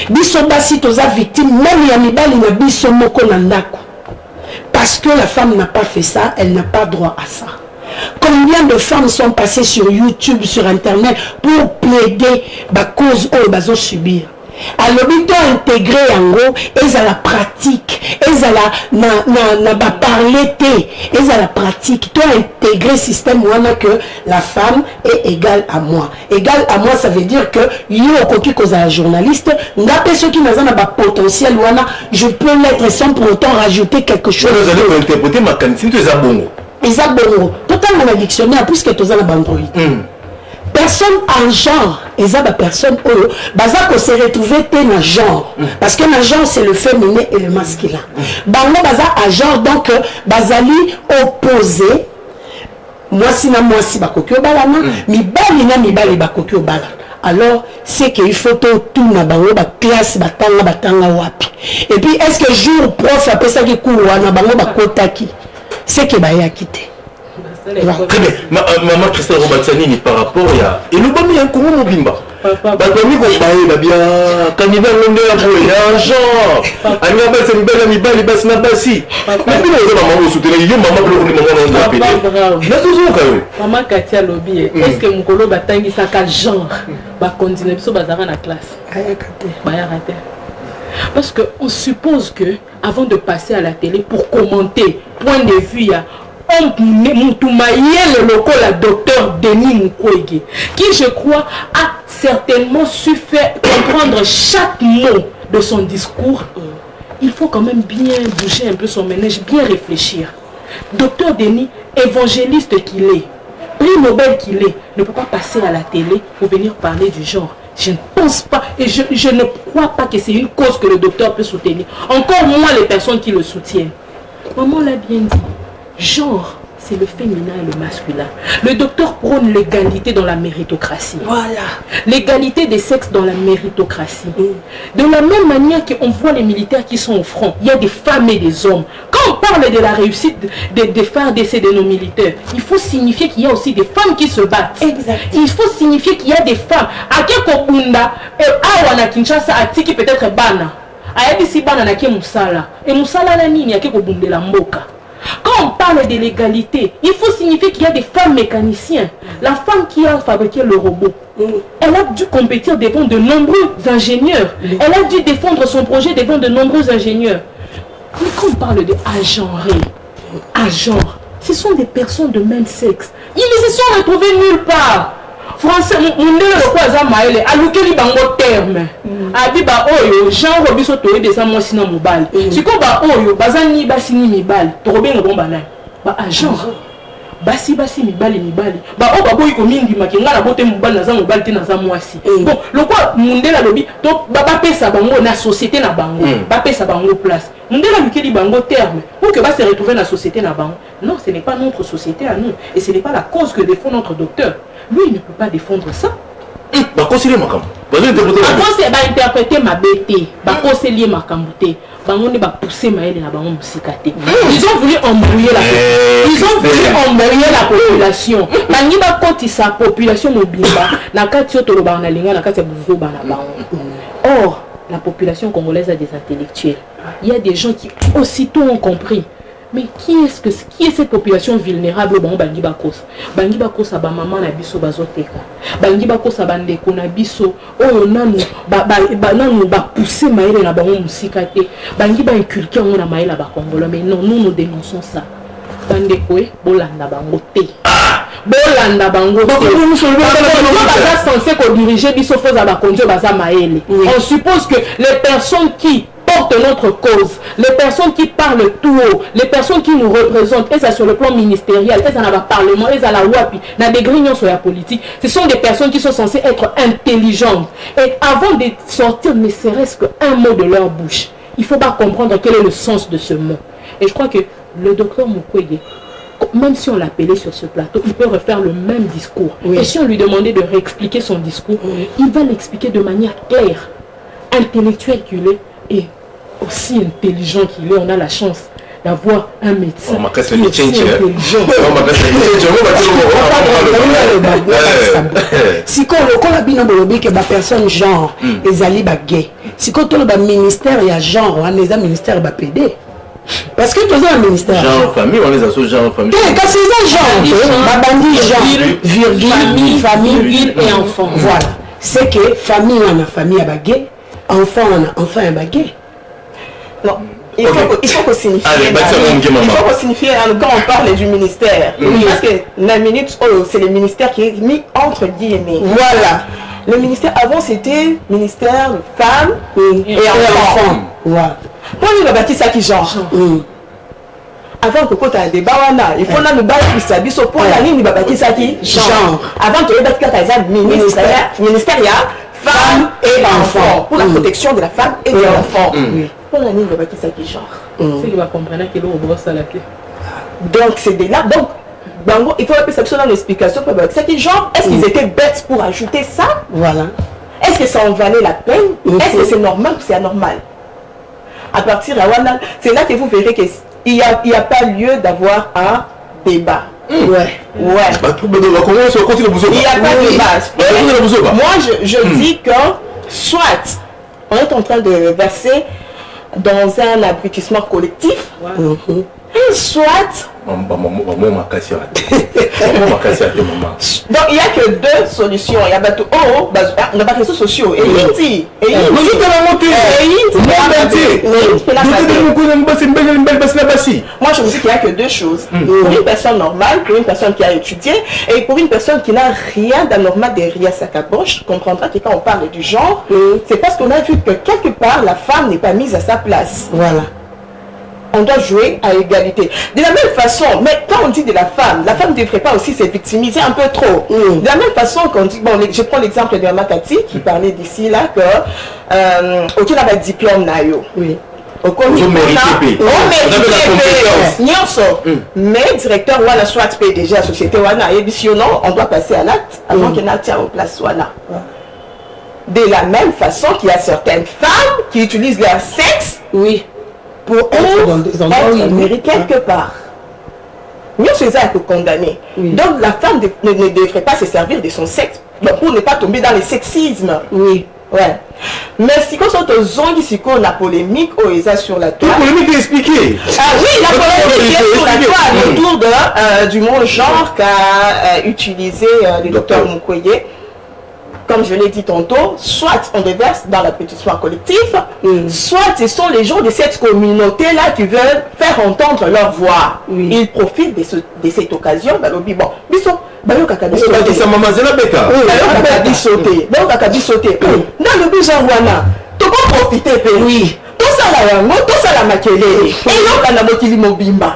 Bisobasi toza victime, même yamibali na bisomoko nandako. Parce que la femme n'a pas fait ça, elle n'a pas droit à ça. Combien de femmes sont passées sur YouTube, sur Internet pour plaider la cause où elles vont subir? Alors, ils doivent intégrer en gros, ils ont la pratique, ils ont la parler, ils ont la pratique, ils doivent intégrer le système où que la femme est égale à moi. Égale à moi, ça veut dire que il y a un journaliste, ceux qui n'ont pas potentiel, je peux l'être sans pour autant rajouter quelque chose. Vous allez interpréter ma cantine, tu es à bon. Ils ont bon. Totalement la dictionnaire, puisque tu as la Android. Personne en genre, ils ont des personnes qui se retrouver dans genre. Parce que le genre, c'est le féminin et le masculin. Bango baza à genre, donc, bazali opposé. Moi si bakokyo balana, mi bali bakokyo bala. Alors, c'est qu'il faut tout na bango ba classe batanga wapi. Et puis, est-ce que jour prof après ça qui court na bango bakotaki? C'est que baya quitté. Très bien. Maman Christelle Robatsanini par rapport à... Et nous avons mis un courant mobimba. Batomi ko baye bien candidat ngondela pour genre. Anga ba c'est mbela mibali basi na basi. Mais puis nous maman soutenir yo maman pour le moment on a toujours quand maman Katia Lobby est-ce que mukolo batangi saka genre ba continuer biso bazara na classe. Baya raté. Parce que on suppose que avant de passer à la télé pour commenter point de vue ya le local docteur Denis Mukwege qui je crois a certainement su faire comprendre chaque mot de son discours. Il faut quand même bien bouger un peu son ménage, bien réfléchir. Docteur Denis, évangéliste qu'il est, prix Nobel qu'il est, ne peut pas passer à la télé pour venir parler du genre. Je ne pense pas et je ne crois pas que c'est une cause que le docteur peut soutenir. Encore moins les personnes qui le soutiennent. Maman l'a bien dit. Genre, c'est le féminin et le masculin. Le docteur prône l'égalité dans la méritocratie. Voilà. L'égalité des sexes dans la méritocratie. De la même manière qu'on voit les militaires qui sont au front, il y a des femmes et des hommes. Quand on parle de la réussite des frères décédés de nos militaires, il faut signifier qu'il y a aussi des femmes qui se battent. Exact. Il faut signifier qu'il y a des femmes. À Kekobunda, Awana Kinshasa, à Tiki peut-être Bana. ayebisi bana na ke musala et musala na nini yake kobundela mboka. Quand on parle de l'égalité, il faut signifier qu'il y a des femmes mécaniciens. La femme qui a fabriqué le robot, elle a dû compétir devant de nombreux ingénieurs. Elle a dû défendre son projet devant de nombreux ingénieurs. Mais quand on parle de agents, ce sont des personnes de même sexe. Ils ne se sont retrouvés nulle part. Français, mon le quoi ça maël, alukeli bango terme. Abi ba oyo, genre biso toye de ça moi sinon mobile. Si ko ba oyo, bazani basini mibal, to robenga bomba na. Ba agent. Basi mibali. Ba o ba boy ko mingi makinga na bote mobile na za mobile te na za mwasi. Bon, le quoi mundela lobi to ba pesa bango na société na bango. Ba pesa bango place. Mundela alukeli bango terme. Pour que va se retrouver na société na bango. Non, ce n'est pas notre société à nous et ce n'est pas la cause que défend notre docteur. Lui, il ne peut pas défendre ça. Bah, conseiller ma cambo. Bah, interpréter ma bêtise. Bah, conseiller ma camboute. Bah, on est pousser ma aile na bango musikate. Ils ont voulu embrouiller la population. Bah, ni ba koti sa population mobimba. Na kati yoto loba na linga na kati ya buzo ba na bango. Or, la population congolaise a des intellectuels. Il y a des gens qui aussitôt ont compris. Mais qui est cette population vulnérable? Bangi bakos ba maman na biso bazoteka. Bangi bakos ba ndeko na biso oyo nanu nanu ba pousser maïle na bango musika te. Bangi ba inculquer on na maïle ba Congolais. Mais non, nous dénonçons ça. Bandeko bolanda bango te. Bolanda bango te. Baza censé ko diriger biso foza ba konjo baza maïle. On suppose que les personnes qui portent notre cause, les personnes qui parlent tout haut, les personnes qui nous représentent, elles sont sur le plan ministériel, elles sont dans le parlement, elles sont dans la WAPI, dans des grignons sur la politique, ce sont des personnes qui sont censées être intelligentes. Et avant de sortir ne serait-ce qu'un mot de leur bouche, il ne faut pas comprendre quel est le sens de ce mot. Et je crois que le docteur Mukwege, même si on l'appelait sur ce plateau, il peut refaire le même discours. Oui. Et si on lui demandait de réexpliquer son discours, il va l'expliquer de manière claire, intellectuelle qu'il est, et aussi intelligent qu'il est. On a la chance d'avoir un médecin qui est aussi intelligent. Si on a bien que la personne genre ezali gay, si on a un ministère il y a genre, on a un ministère PD. Parce que tous un ministère genre famille, on les associe genre famille. Quand c'est genre bandi genre virgule famille et enfant. Voilà, c'est que famille on a famille à gay, enfant on a enfant à gay. Non, il faut qu'on signifie. Il faut qu'on signifie quand on parle du ministère. Parce que la minute, c'est le ministère qui est mis entre guillemets. Voilà. Le ministère avant c'était ministère de femmes et enfants. Voilà. Moi je vais bâtir ça qui genre. Avant que quand un débat il faut nous battre pour ça. Biso pour la ligne il va bâtir ça qui genre. Avant que battre quand ministère il y a femmes et enfants pour la protection de la femme et de l'enfant. Pour la ligne il va bâtir ça qui genre. C'est qu'il va comprendre que l'eau brosse à la clé. Donc c'est de là donc il faut appeler ça dans l'explication pour ça qui genre. Est-ce qu'ils étaient bêtes pour ajouter ça? Voilà. Est-ce que ça en valait la peine? Est-ce que c'est normal ou c'est anormal? À partir de là, c'est là que vous verrez qu'il n'y a pas lieu d'avoir un débat. Ouais. Il n'y a pas de débat. Moi, je dis que soit on est en train de verser dans un abrutissement collectif, soit donc il n'y a que deux solutions. Il y a on a pas réseaux sociaux et moi je me dis qu'il n'y a que deux choses. Pour une personne normale, pour une personne qui a étudié et pour une personne qui n'a rien d'anormal derrière sa caboche, comprendra que quand on parle du genre, c'est parce qu'on a vu que quelque part la femme n'est pas mise à sa place. Voilà. On doit jouer à égalité. De la même façon, mais quand on dit de la femme ne devrait pas aussi se victimiser un peu trop. De la même façon qu'on dit, bon, je prends l'exemple de Maman Kati qui parlait d'ici là que aucun n'a pas de diplôme naïo. Oui. Mais directeur ou la soit PDG la société on doit passer à l'acte avant qu'il n'ait en place voilà. De la même façon qu'il y a certaines femmes qui utilisent leur sexe pour être dans des endroits où ils méritent quelque part. Mieux c'est ça que condamner. Donc la femme ne devrait pas se servir de son sexe pour ne pas tomber dans le sexisme. Oui. Ouais. Mais si on a la polémique sur la toile. La polémique est expliquée. Ah oui, la polémique est sur la toile autour du mot genre qu'a utilisé le docteur Mukwege. Comme je l'ai dit tantôt, soit on déverse dans la pétition collective, soit ce sont les gens de cette communauté-là qui veulent faire entendre leur voix. Ils profitent de cette occasion. Bon, bisous. Dans le but wana to pas profiter oui tout ça la yango tout ça la makelele et yoka na mokili mobimba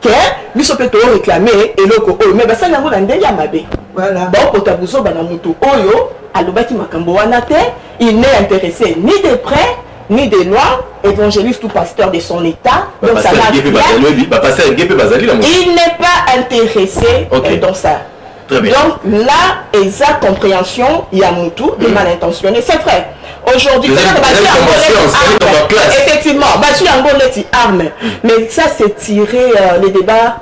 ke biso pe to réclamer eloko oyo mais basala yango na ndenge ya mabe voilà ba kota buso bana mutu oyo alobaki makambo wana te il n'est intéressé ni de près ni de loin, évangéliste ou pasteur de son état. Donc ça n'a rien. Il n'est pas intéressé dans ça. Donc là, exact compréhension, il y a Moutou, des mal intentionnés, c'est vrai. Aujourd'hui, effectivement, arme. Mais ça, c'est tirer les débats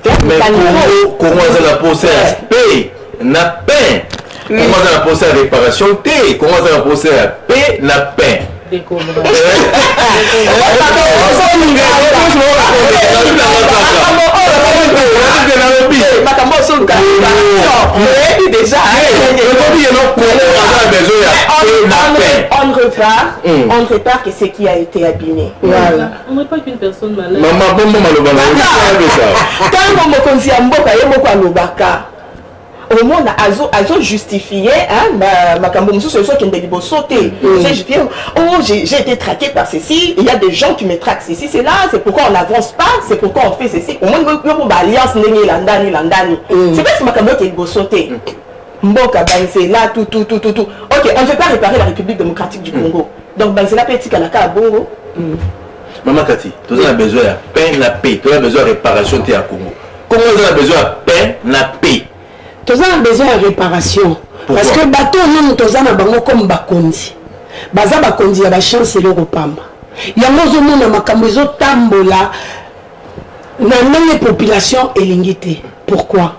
vers le caniveau. Comment ça la procès paix, n'a pain. Comment ça la procès à réparation T. Comment ça la procès à paix, n'a pain. On repart que ce qui a été abîmé. Voilà. On ne repart qu'une personne malade. Au monde a justifié ma j'ai été traqué par ceci, il y a des gens qui me traquent ceci, c'est là, c'est pourquoi on n'avance pas, c'est pourquoi on fait ceci. Au moins alliance c'est pas si ma qui est sauté. Mboka c'est là tout. Ok, on ne veut pas réparer la République démocratique du Congo. Donc c'est la petite canaka à Bongo. Maman Kati, tu as besoin de paix, la paix, tu as besoin de réparation à Congo. Comment tu as besoin de paix, la paix? Tous a besoin de réparation. Parce que bateau non tous a bango comme bakondi. Baza bakondi ya ba chance le repamba. Ya mozo mona makambo zo tambola na nene population elingité. Pourquoi?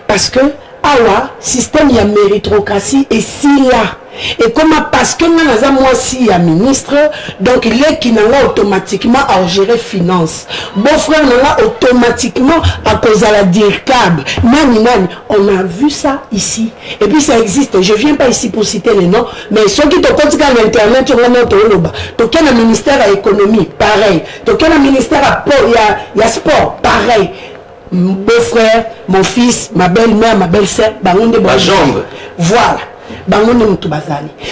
Parce que awa système ya méritocratie et si là et comment parce que nous moi si ya ministre donc il est qui n'a automatiquement à gérer finance bon frère n'a automatiquement à cause à la directable nani on a vu ça ici et puis ça existe je viens pas ici pour citer les noms mais ceux qui te comptent dans l'internet tu as un ministère à économie pareil tu as un ministère à il y a sport pareil beau-frère, mon fils, ma belle-mère, ma belle-sœur, ma jambe. Voilà.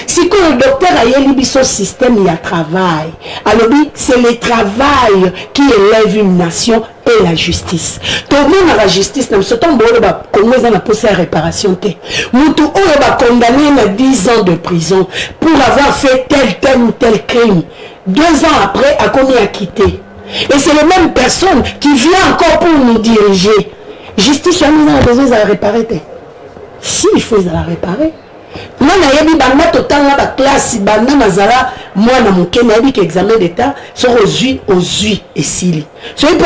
Si quand le docteur a élevé son système, il y a travail. Alors c'est le travail qui élève une nation et la justice. Tout le monde a la justice. Nous sommes posé à réparation. Nous sommes condamné à 10 ans de prison pour avoir fait tel ou tel crime. 2 ans après, a commis à quitter. Et c'est les mêmes personnes qui viennent encore pour nous diriger. Justice, nous avons besoin de la réparer. Si il faut la réparer. Moi, je suis total la classe, moi, je suis examen d'état, sur aux 8 et s'il. Je suis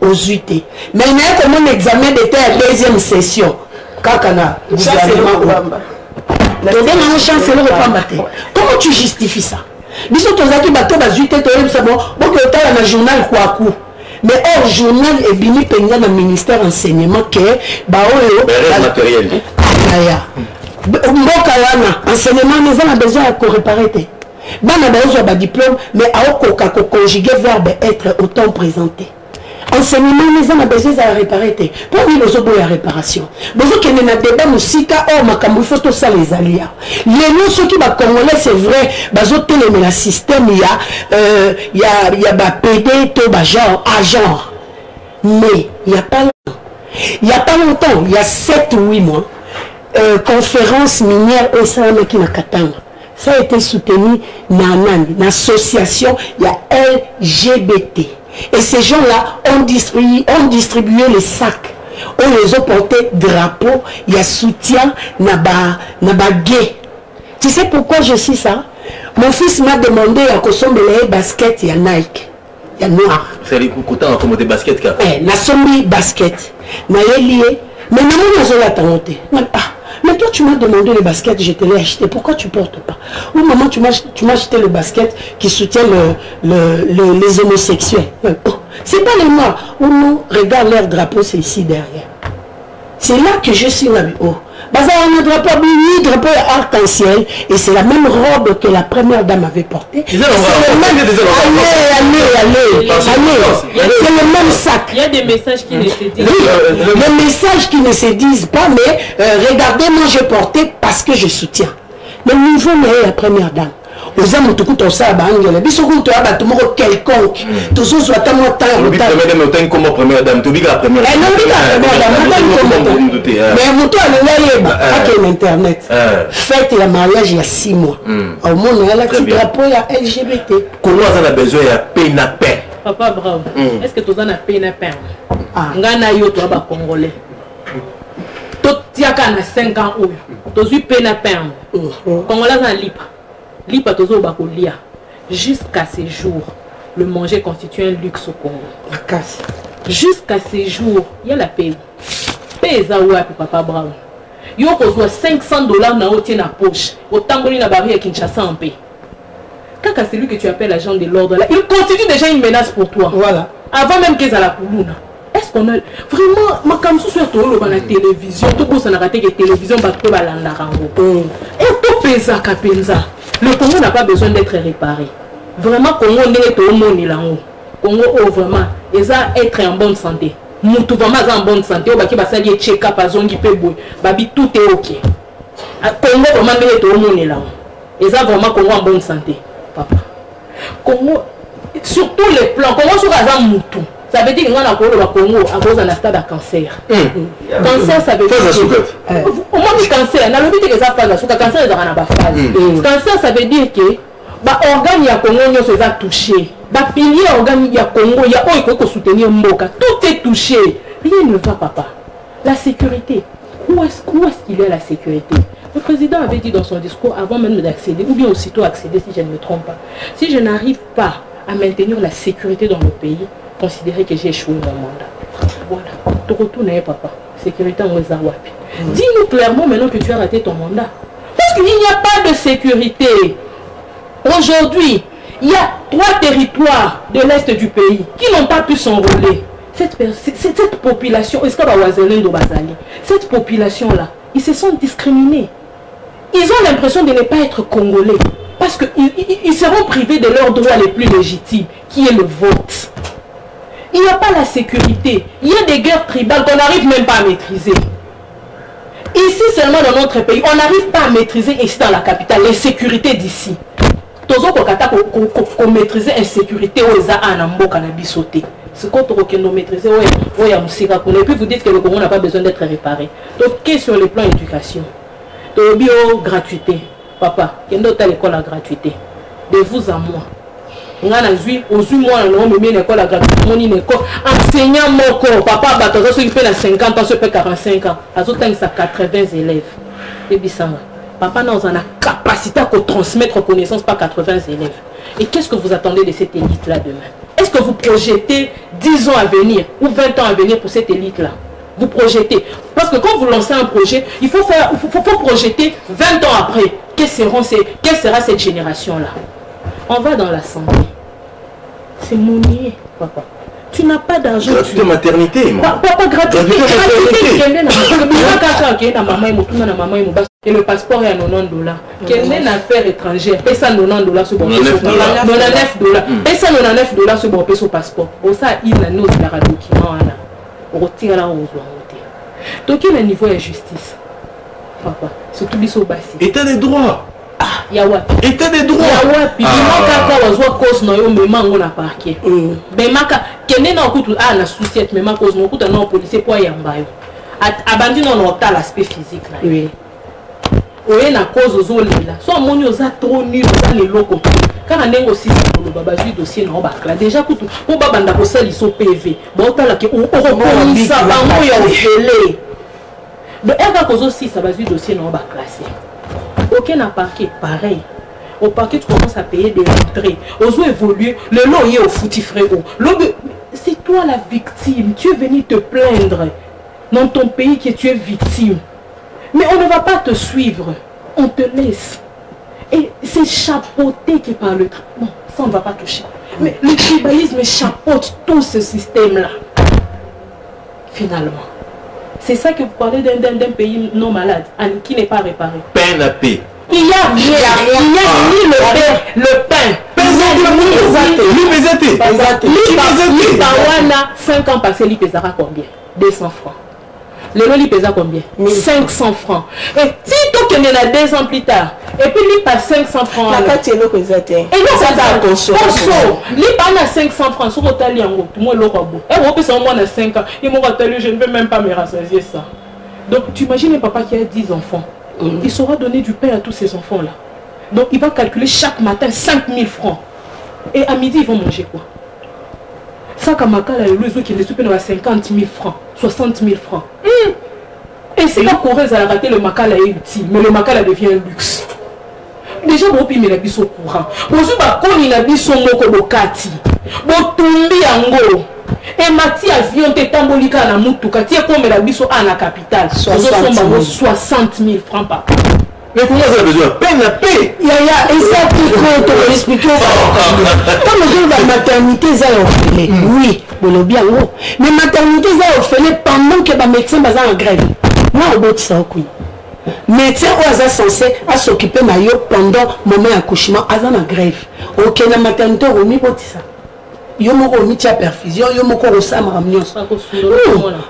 aux 8. Mais il y a comme un examen d'état à la deuxième session. Kakana, comment tu justifies ça? Biso tozaki bato bazuite toyeb ça bon boke otala na journal kwa ku mais hors journal et bini penga na ministère enseignement que ba oyo matériel aya mboka wana enseignement nous avons besoin de réparer te bana ba ozo ba diplôme mais aokoka ko conjuguer verbe être autant présenté enseignement nous avons besoin de réparer te pour lui les obo ya réparation besoin que na débat musika or makambo faut tout ça les alliés les nous ceux qui ba congolais c'est vrai bazo télémer la système il y a ba PD to ba genre agent mais il y a pas longtemps il y a 7 ou 8 mois conférence minière au Salama qui na Katanga ça a été soutenu dans l'association il y a LGBT. Et ces gens-là ont distribué les sacs. On les a porté drapeau, il y a soutien, naba gay. Tu sais pourquoi je sais ça? Mon fils m'a demandé à consommer les baskets, il y a Nike, il y a noir. C'est les coups à commander basket car. Na sombi basket, na lié, mais non on a la tanoté. Mais toi, tu m'as demandé le basket, je te l'ai acheté. Pourquoi tu ne portes pas? Ou maman, tu m'as acheté le basket qui soutient les homosexuels. C'est pas les noirs. Ou non, regarde leur drapeau, c'est ici derrière. C'est là que je suis là. Oh. Un drapeau arc-en-ciel et c'est la même robe que la première dame avait portée. C'est le même sac. Il y a des messages qui ne se disent pas. Oui, les messages qui ne se disent pas, mais regardez, moi je portais parce que je soutiens. Le niveau n'est la première dame. Aux hommes, tout le ça, quelconque. Tout ça, soit à moi, comme première dame. Tu la première dame. Mais mon toit, elle est Internet. Fête et mariage il y a 6 mois. Au monde, il y a un petit drapeau, il y a LGBT. Comment on a besoin de peine à paix? Papa, bravo. Est-ce que tu as peine à paix? Ngana yo, tu as Congolais. Tu as 5 ans. Tu as eu peine à paix. Congolais, tu as libre. Jusqu'à ces jours, le manger constitue un luxe au Congo. Jusqu'à ces jours, il y a la paix. Paix papa Brown. Il y a $500 dans la poche. Autant que la barrière Kinshasa en paix. Quand c'est lui que tu appelles l'agent de l'ordre, il constitue déjà une menace pour toi. Voilà. Avant même qu'ils aient la poulouna. Est-ce qu'on a vraiment ma comme sur la télévision, tout le monde a raté que la télévision va tout balandarango. Et tout pesa kapenza. Le Congo n'a pas besoin d'être réparé. Vraiment, Congo n'est au monde là. Congo vraiment, ils va être en bonne santé. Nous tout vraiment en bonne santé. On va qu'il va s'allier check-up à zone qui peut bouger. Babi tout est ok. Congo vraiment n'est au monde là. Ils va vraiment Congo en bonne santé, papa. Congo sur tous les plans. Congo sur Azam Moutou. Ça veut dire que nous avons le Congo à cause d'un stade de cancer. Cancer, ça veut dire que... Au moins, le cancer, on a le but que ça fasse. Le cancer, il y a une phase. Cancer, ça veut dire que l'organe du Congo est touché. Le pilier organe du Congo, il y a un soutenir Mboka. Tout est touché. Rien ne va, papa. La sécurité. Où est-ce qu'il y a la sécurité? Le président avait dit dans son discours, avant même d'accéder, ou bien aussitôt accéder, si je ne me trompe pas, si je n'arrive pas à maintenir la sécurité dans le pays, considérer que j'ai échoué mon mandat. Voilà. Tu retournes, papa. Sécurité en Wapi. Dis-nous clairement maintenant que tu as raté ton mandat. Parce qu'il n'y a pas de sécurité. Aujourd'hui, il y a 3 territoires de l'Est du pays qui n'ont pas pu s'enrôler. Cette population, cette population-là, ils se sont discriminés. Ils ont l'impression de ne pas être congolais. Parce qu'ils seront privés de leurs droits les plus légitimes, qui est le vote. Il n'y a pas la sécurité. Il y a des guerres tribales qu'on n'arrive même pas à maîtriser. Ici seulement dans notre pays, on n'arrive pas à maîtriser ici dans la capitale, les sécurités d'ici. Qu'on maîtriser l'insécurité aux Anamboka na bisoté. C'est quand on maîtrise, et puis vous dites que le Congo n'a pas besoin d'être réparé. Donc, qu'est-ce sur le plan éducation? Bio gratuité. Papa, il y a une école à gratuité. De vous à moi. On a vu, moi, on a une école à gratuité. On a une école. Enseignant mon corps. Papa, il peut 50 ans, il peut 45 ans. Il y a 80 élèves. Et papa, nous avons la capacité à transmettre connaissance par 80 élèves. Et qu'est-ce que vous attendez de cette élite-là demain? Est-ce que vous projetez 10 ans à venir ou 20 ans à venir pour cette élite-là? Vous projetez. Parce que quand vous lancez un projet, il faut projeter 20 ans après. Quelle sera cette génération-là? On va dans la santé. C'est monnier, papa. Tu n'as pas d'argent. Gratuité maternité, papa, gratuité. Et le passeport est à $90. Quelle est l'affaire étrangère? Et ça, $90 sur bon $99. Et ça, $99 sur bon passeport. Au ça, il a nos documents. On retire là, on doit monter. Donc, il y a un niveau de justice. Papa, surtout les bassi. État des droits. Ah, il y a what? État des droits. Il y a what? Puis, il y a cause dans le moment où on a parqué. Mais, quel est la souciette, mais ma cause, on a un policier pour y aller. Abandonner dans l'aspect physique. Oui. Oui, la cause aux eaux là. Soit mon yo za trop nul dans les locaux. Car on est aussi le baba du dossier non bac là. Déjà pour baba ndako sali so PV. Bon tala que on reconnaît ça bango ya ofele. Le erga cause aussi ça base du dossier non bac classé. Aucun n'a parqué pareil. Au parquet tu commences à payer des entrées. Aux eaux évoluer, le lot est au fouti frérot. C'est toi la victime. Tu es venu te plaindre dans ton pays que tu es victime. Mais on ne va pas te suivre. On te laisse. Et c'est chapeauté qui par le... Non, ça on ne va pas toucher. Mais le tribalisme chapeaute tout ce système-là. Finalement. C'est ça que vous parlez d'un pays non malade, qui n'est pas réparé. Peine à paix. Il y a rien. Il n'y a ni le pain. L'Ipawana, 5 ans passés, l'Ipesara combien? 200 francs. Le lot l'Ipesa combien? 500 francs. Et si tu es là 2 ans plus tard, et puis l'Ipa 500 francs. La carte est là que ça t'est. Et non, ça t'a l'Ipa a 500 francs. Sur le tali en gros, tout le monde l'aura beau. Et on peut se rendre à 5 ans. Il m'aura tali, je ne vais même pas me rassasier ça. Donc tu imagines un papa qui a 10 enfants. Il saura donner du pain à tous ces enfants-là. Donc il va calculer chaque matin 5000 francs. Et à midi, ils vont manger quoi? Ça, comme le réseau qui est soupé dans 50 000 francs, 60 000 francs. Et c'est là qu'on reste à rater le makala est utile, mais le makala devient un luxe. Déjà, on peut mettre la au courant. On se bat quand il a dit son mot au kati. Bon, tombi ango. Et Mati avion te tambolika na mutu. Kati est comme la biso à la capitale. 60 000 francs par an. Mais comment ça a besoin de peine à paix? Et ça, tu peux expliquer. Comme la maternité, ça a offert. Oui, bon, bien gros. Mais maternité, ça a offert pendant que les médecins sont en grève. Moi, au bout de ça, oui. Médecin ou censé s'occuper de yo pendant le moment d'accouchement, ils sont en grève. Ok, la maternité, on a ça. Yo moko mitia perfusion yo moko osama ramnyonso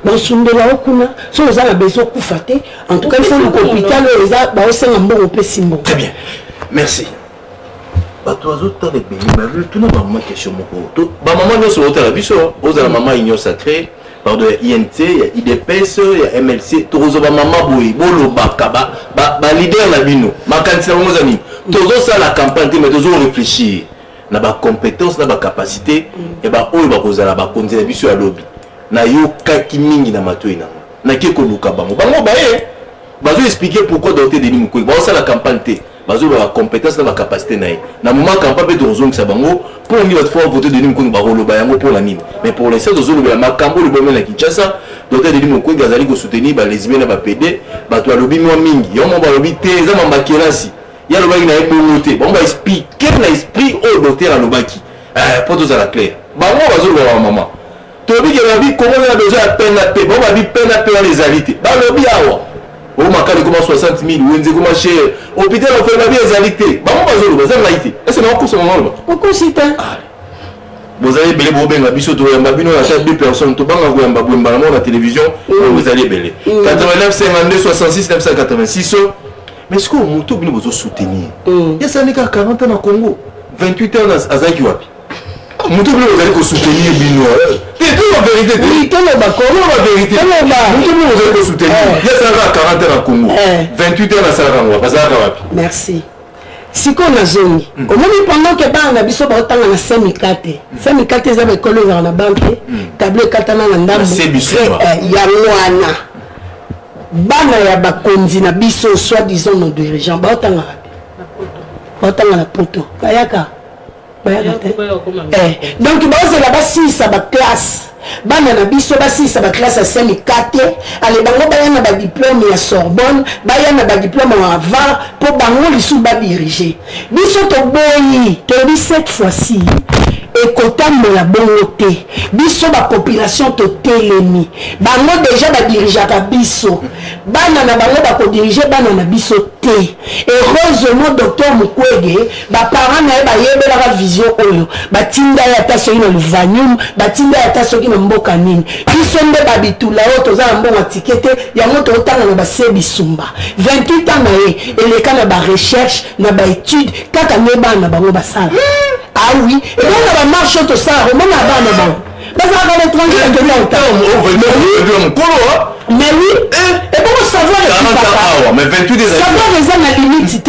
basundela okuna so ozala besoin kufate en tout cas il faut le hôpital eza ba osenga mbongo pe simbo. Très bien, merci. Bato azota de beni mais tout na maman question moko ba maman no so otala biso ozala maman union sacrée par de INT il y a IDPS il y a MLC tozo ba maman boy bolo bakaba ba leader na bino makanisa ngo zami tozo ça la campagne mais tozo réfléchir na ba compétence na ba capacité et ba oyo ba kozala ba konzela biso ya lobby na yo kaki mingi na matoyi na ke ko luka bango bango ba bazo expliquer pourquoi docteur Denis Mukwege ba ça la campagne té bazo ba compétence na ba capacité na moment campagne de rozong sa bango pour ni votre fois voter Denis Mukwege ba rolo ba yango pour la nini mais pour les autres zolo ba makambo le bomé na Kinshasa docteur Denis Mukwege azali ko soutenir ba lesbienne na ba PD ba to lobby mo mingi yo mo ba lobby té za mamba kelasi. Il y a le bac qui n'a pas noté. Bon, on va expliquer l'esprit au docteur à l'obaki. Pour tout ça la clair. Bah, moi, on va dire maman. Tu as dit que la vie, comment on a besoin de peine à paix. Bon, on va dire peine à paix dans les alités. Bah, le bien, on va dire comment 60 000 ou on dit comment cher. Hôpital, on fait la vie des alités. Bah, on va dire, vous avez l'alité. Est-ce que c'est encore ce moment-là? Pourquoi c'est ça? Vous allez belé pour bien la biso to yamba bino la tête 2 personnes to banga go yamba bwemba la télévision vous allez belé 89 52 66 986. Mais est-ce que vous pouvez soutenir? Il y a 40 ans au Congo, 28 ans à Zakiwapi. Vous pouvez soutenir Bino. C'est tout la vérité. Oui, c'est la vérité. Vous pouvez soutenir. Il y a 40 ans au Congo, 28 ans à Zakiwapi. Merci. Si on a zone, au moment pendant que on a biso ba tanga na semikate. Semikate za bekolo za na banque, tableau katana na ndambo. C'est biso. Ya mwana. Bana ya bakonzi na biso soi-disant nos dirigeants ba otanga la poto bayaka donc ba ozela ba sisa ba classe bana na biso ba sisa ba classe à semikate ale bango ba yana ba diplôme ya Sorbonne ba yana ba diplôme en Harvard pour bango lisu ba diriger biso to boyi to bi cette fois-ci et kotambola bongo te biso ba population to telemi bango déjà ba dirigeaka biso bana na bango ba ko diriger bana na biso te heureusement docteur Mukwege ba parents na ba yebela vision oyo ba tinda ya ta soki na luvanium ba tinda ya ta soki na mboka nini biso nde ba bitula oyo toza na mbongo tikete yango to tanga na ba sebisumba 28 ans na ye eleka na ba recherche na ba étude kaka ne bana bango ba sala. Ah oui, et donc on va marcher tout ça, on va là-bas. Parce qu'à l'étranger, il y a de longtemps. Mais oui, et pour savoir mais 28 des années. Savoir les ans à limite, c'est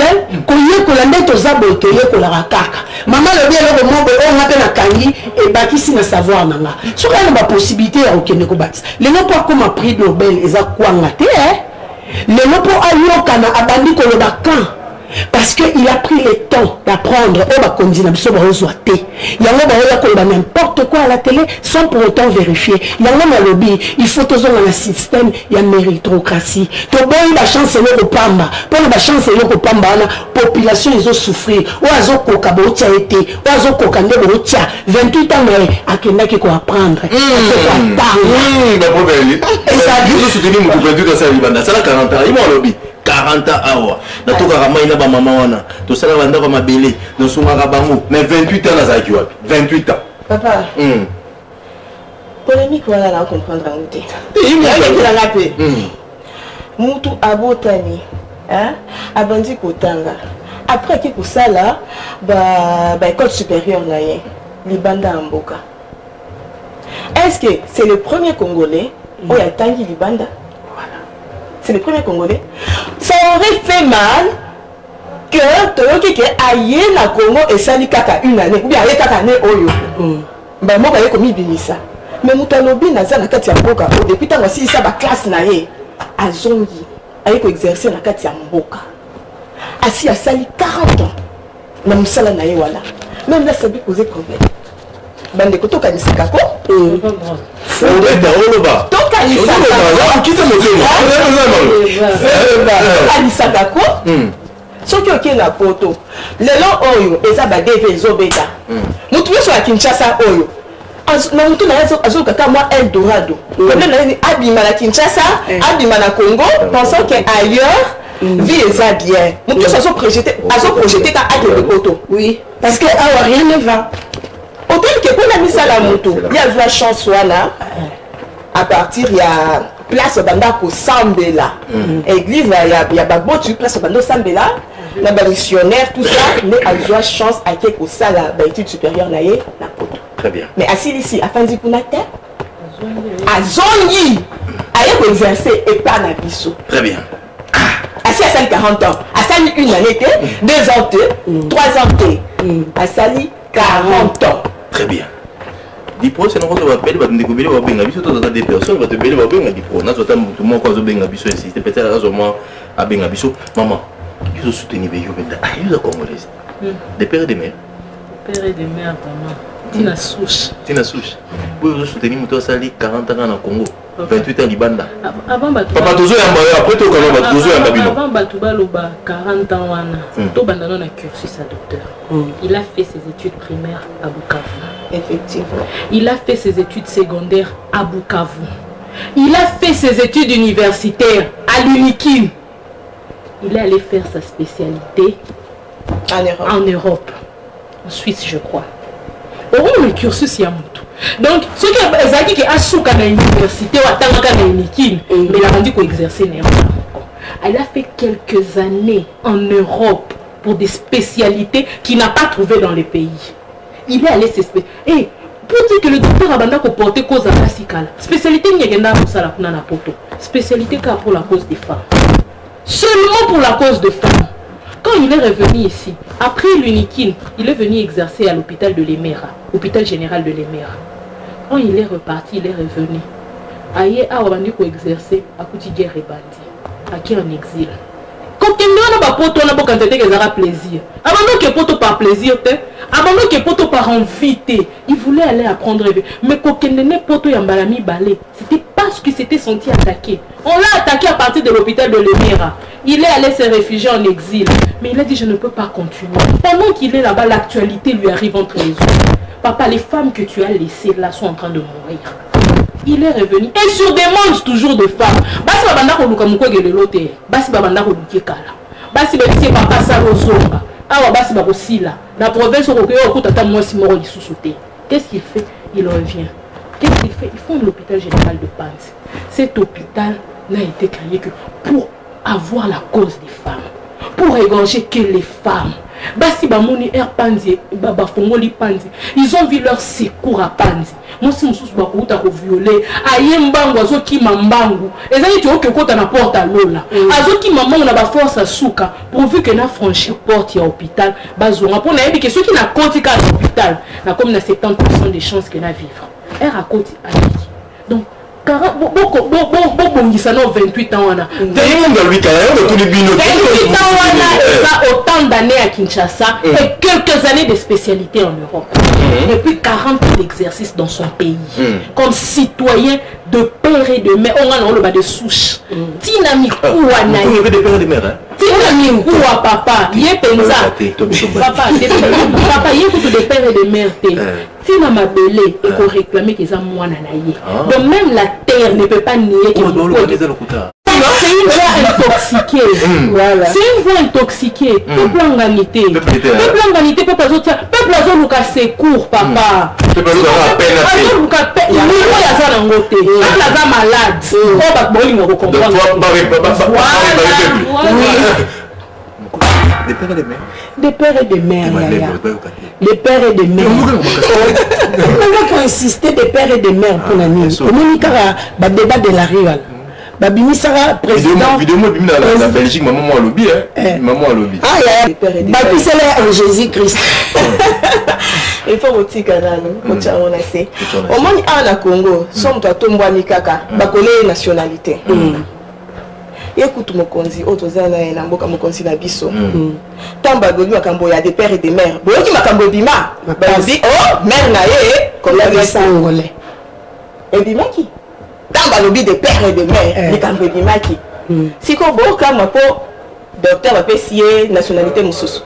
qu'on y est qu'on la met aux abos, qu'on y est qu'on la racaque. Maman le bien, le moment, on appelle la kangi et baki si na savoir nanga. Sur elle, ma possibilité à aucun négobat. Les noms pas comme un prix Nobel, ils ont quoi ngaté, hein? Les noms pour Ayokana, abandi qu'on le bacan. parce qu'il a pris le temps d'apprendre au bakonzi na biso baozoate yango baoya koloba n'importe quoi à la télé sans pour autant vérifier yango na lobby il faut tozonga na système ya méritocratie toboyi bachance eloko pamba mpona bachance eloko pamba wana population ezosouffrir oyo azokoka bootya ete oyo azokoka nde bootya 28 ans naye akendaki koapprendre ezosoutenir moto 28 ans libanda asala 40 ans imo alobi 40 ans awa natokaka mai na bamama wana tosala bandako mabele nosungaka bango mais 28 ans nazalaki wapi 28 ans papa polémique wana na comprendre yango te ekelanga mpe mutu abotani abandi kotanga après ake kosala baécole supérieure na ye libanda ya mboka. Est-ce que c'est le premier Congolais oyo atangi libanda? C'est le premier Congolais. Ça aurait fait mal que toyoki ke aye na Congo et sali kaka une année ou bien aye kaka année oyo ba moka ye komi binisa mais mutalobi na za na kati ya mboka depuis tant aussi ça ba classe na ye azongi aye ko exercer na kati ya mboka asi asali 40 ans na musala na ye wala même là ça peut poser problème bande ko to kanisaka ko kanisaka ko soki oke na poto lelo oyo eza badeve ezobeta mutu nyonso ya Kinshasa oyo na mutu na ye azokaka mwa Eldorado problème na ye abima na Kinshasa abima na Congo pensant que ailleurs vie eza bien mutu nyonso azoprojete ka akende poto oui parce que awa rien ne va autant que pour la misala mutu ya zwa chance wana à partir ya place banda ko sambela église ya babotu place banda sambela na ba missionnaire tout ça mais a eu chance à quelque sala ba étude supérieure na ye na poto. Très bien. Mais asili si afandi kuna te azongi aye ko exercer et pas na biso. Très bien. Asi asali 40 ans, asali une année te 2 ans te 3 ans te asali 40 ans. Très bien. Dipro c'est non qu'on va appeler bandeko bele ba benga biso to des personnes va te bele ba benga dipro na tota tout mo ko zo benga biso ici c'est peut-être raison moi a benga biso maman ils ont soutenu Beyo Benda ils ont congolais des pères et des mères vraiment Tina Souche vous avez soutenu muto sali 40 ans na Congo 28 ans libanda avant papa tozo yamba après to kana ba tozo yamba bino avant batuba loba 40 ans wana to bandana na cursus à docteur il a fait ses études primaires à Bukavu. Effectivement. Il a fait ses études secondaires à Bukavu. Il a fait ses études universitaires à l'Unikin. Il est allé faire sa spécialité en Europe. En Suisse, je crois. Au le cursus, il y a tout. Donc, ce qui est dit que Asuka na l'université ou Atangaka na l'Unikin, mais il a rendu qu'on exerçait n'importe. Il a fait quelques années en Europe pour des spécialités qu'il n'a pas trouvées dans les pays. Il est allé s'espérer. Et pour dire que le docteur Abanda ko porter cause à la spécialité Nyagenda Moussala Kuna na poto. Spécialité car pour la cause des femmes. Seulement pour la cause des femmes. Quand il est revenu ici, après l'Unikin, il est venu exercer à l'hôpital de l'Emera, hôpital général de l'Emera. Quand il est reparti, il est revenu. Aïe, a Abandi ko exercer à Koutiguer et Bandi, à qui en exil. Quand il y a un poto, on a beaucoup de plaisir. Avant que poto par plaisir, avant que poto par envie, il voulait aller apprendre. Mais quand il y a poto yambalami balé, c'était parce qu'il s'était senti attaqué. On l'a attaqué à partir de l'hôpital de l'Emera. Il est allé se réfugier en exil. Mais il a dit je ne peux pas continuer. Pendant qu'il est là-bas, l'actualité lui arrive entre les yeux. Papa, les femmes que tu as laissées là sont en train de mourir. Il est revenu et sur demande toujours de femmes. Basi babanda ko luka mukwege de lote. Basi babanda ko luki kala. Basi basi papa salo zonga. Awa basi bako sila. La province ko ko kutata mwasi moko lisusuté. Qu'est-ce qu'il fait? Il revient. Qu'est-ce qu'il fait? Il fonde l'hôpital général de Panzi. Cet hôpital n'a été créé que pour avoir la cause des femmes. Pour égorger que les femmes. Basi bamoni air Panzi, baba fongoli Panzi. Ils ont vu leur secours à Panzi. Moi si mususu bakuta ko violer, aye mbangu azoki mambangu. Ezali tu okekota na porte à lola. Azoki mamangu na ba force à souka pourvu que na franchir porte ya hôpital, bazonga pour na yebi que ceux qui na konti à l'hôpital, na comme na 70% des chances que na vivre. Elle raconte à lui. Donc bobongisa no 28 ans wana 28 ans eza autant d'années à Kinshasa et quelques années de spécialité en Europe et puis 40 ans d'exercice dans son pays comme citoyen de père et de mère on a le bas de souche dynamique ou wana de père et de mère dynamique ou papa yé penza papa yé tout de père et de mère tina mabele et qu'on réclamer qu'ils ont moins nanaïe donc même la terre ne peut pas nier que c'est une voix intoxiquée. Voilà. C'est une voix intoxiquée. Peuple enganité. Peuple enganité, peuple azotia. Peuple azolouka c'est court, papa. Peuple azolouka peine. Il y a ça dans le côté. Peuple azolouka malade. Oh, bah, bon, il me comprend. Des pères et des mères. Des pères et des mères. Des pères et des mères. On va insister des pères et des mères pour la nuit. On a débat de la rivale. Babimi Sara président vidéo la Belgique maman à lobby maman à lobby Babimi Sara en Jésus-Christ il faut aussi canal on a assez au moins à Congo somme toi tombwani kaka bakole nationalité écoute mokonzi otozana na mboka mokonzi na biso tamba goli makambo ya des pères et des mères boyoki makambo bima babi oh mère na ye comme la sangolais et bima qui dans le lobby de père et de mère, les camps de maki. Si qu'on voit comme un docteur va payer nationalité moussous,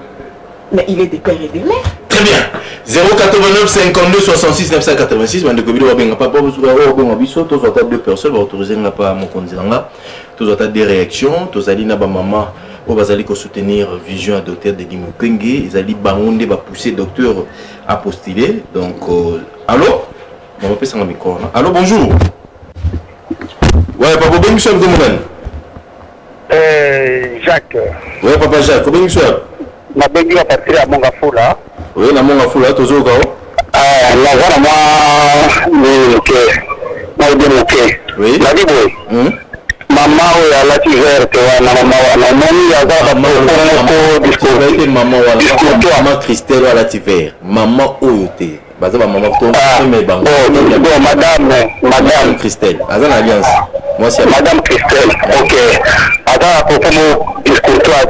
mais il est de père et de mère. Très bien. 089 52 66 986. Mais de Covid va bien pas bon abisso. Tous ont deux personnes va autoriser n'a pas mon condisanga. Tous ont des réactions. Tous allez na ba maman. Au bazali ko soutenir vision à docteur de Dimukenge. Ils allient bangonde va pousser docteur à postuler. Donc allô. On va passer un micro. Allô bonjour. Ouais, papa, bien sûr, Jacques. Ouais, papa Jacques, comment tu es? Ma bébé va partir à Mongafoula. Oui, à Mongafoula, tu es au Gao? La voilà, moi, oui. La vie, oui. Maman, elle a tiré, maman Christelle, elle a tiré. Maman, Oyote. Madame Christelle, alliance. Moi c'est Madame Christelle. Ok. Attends, à propos de discourtoise.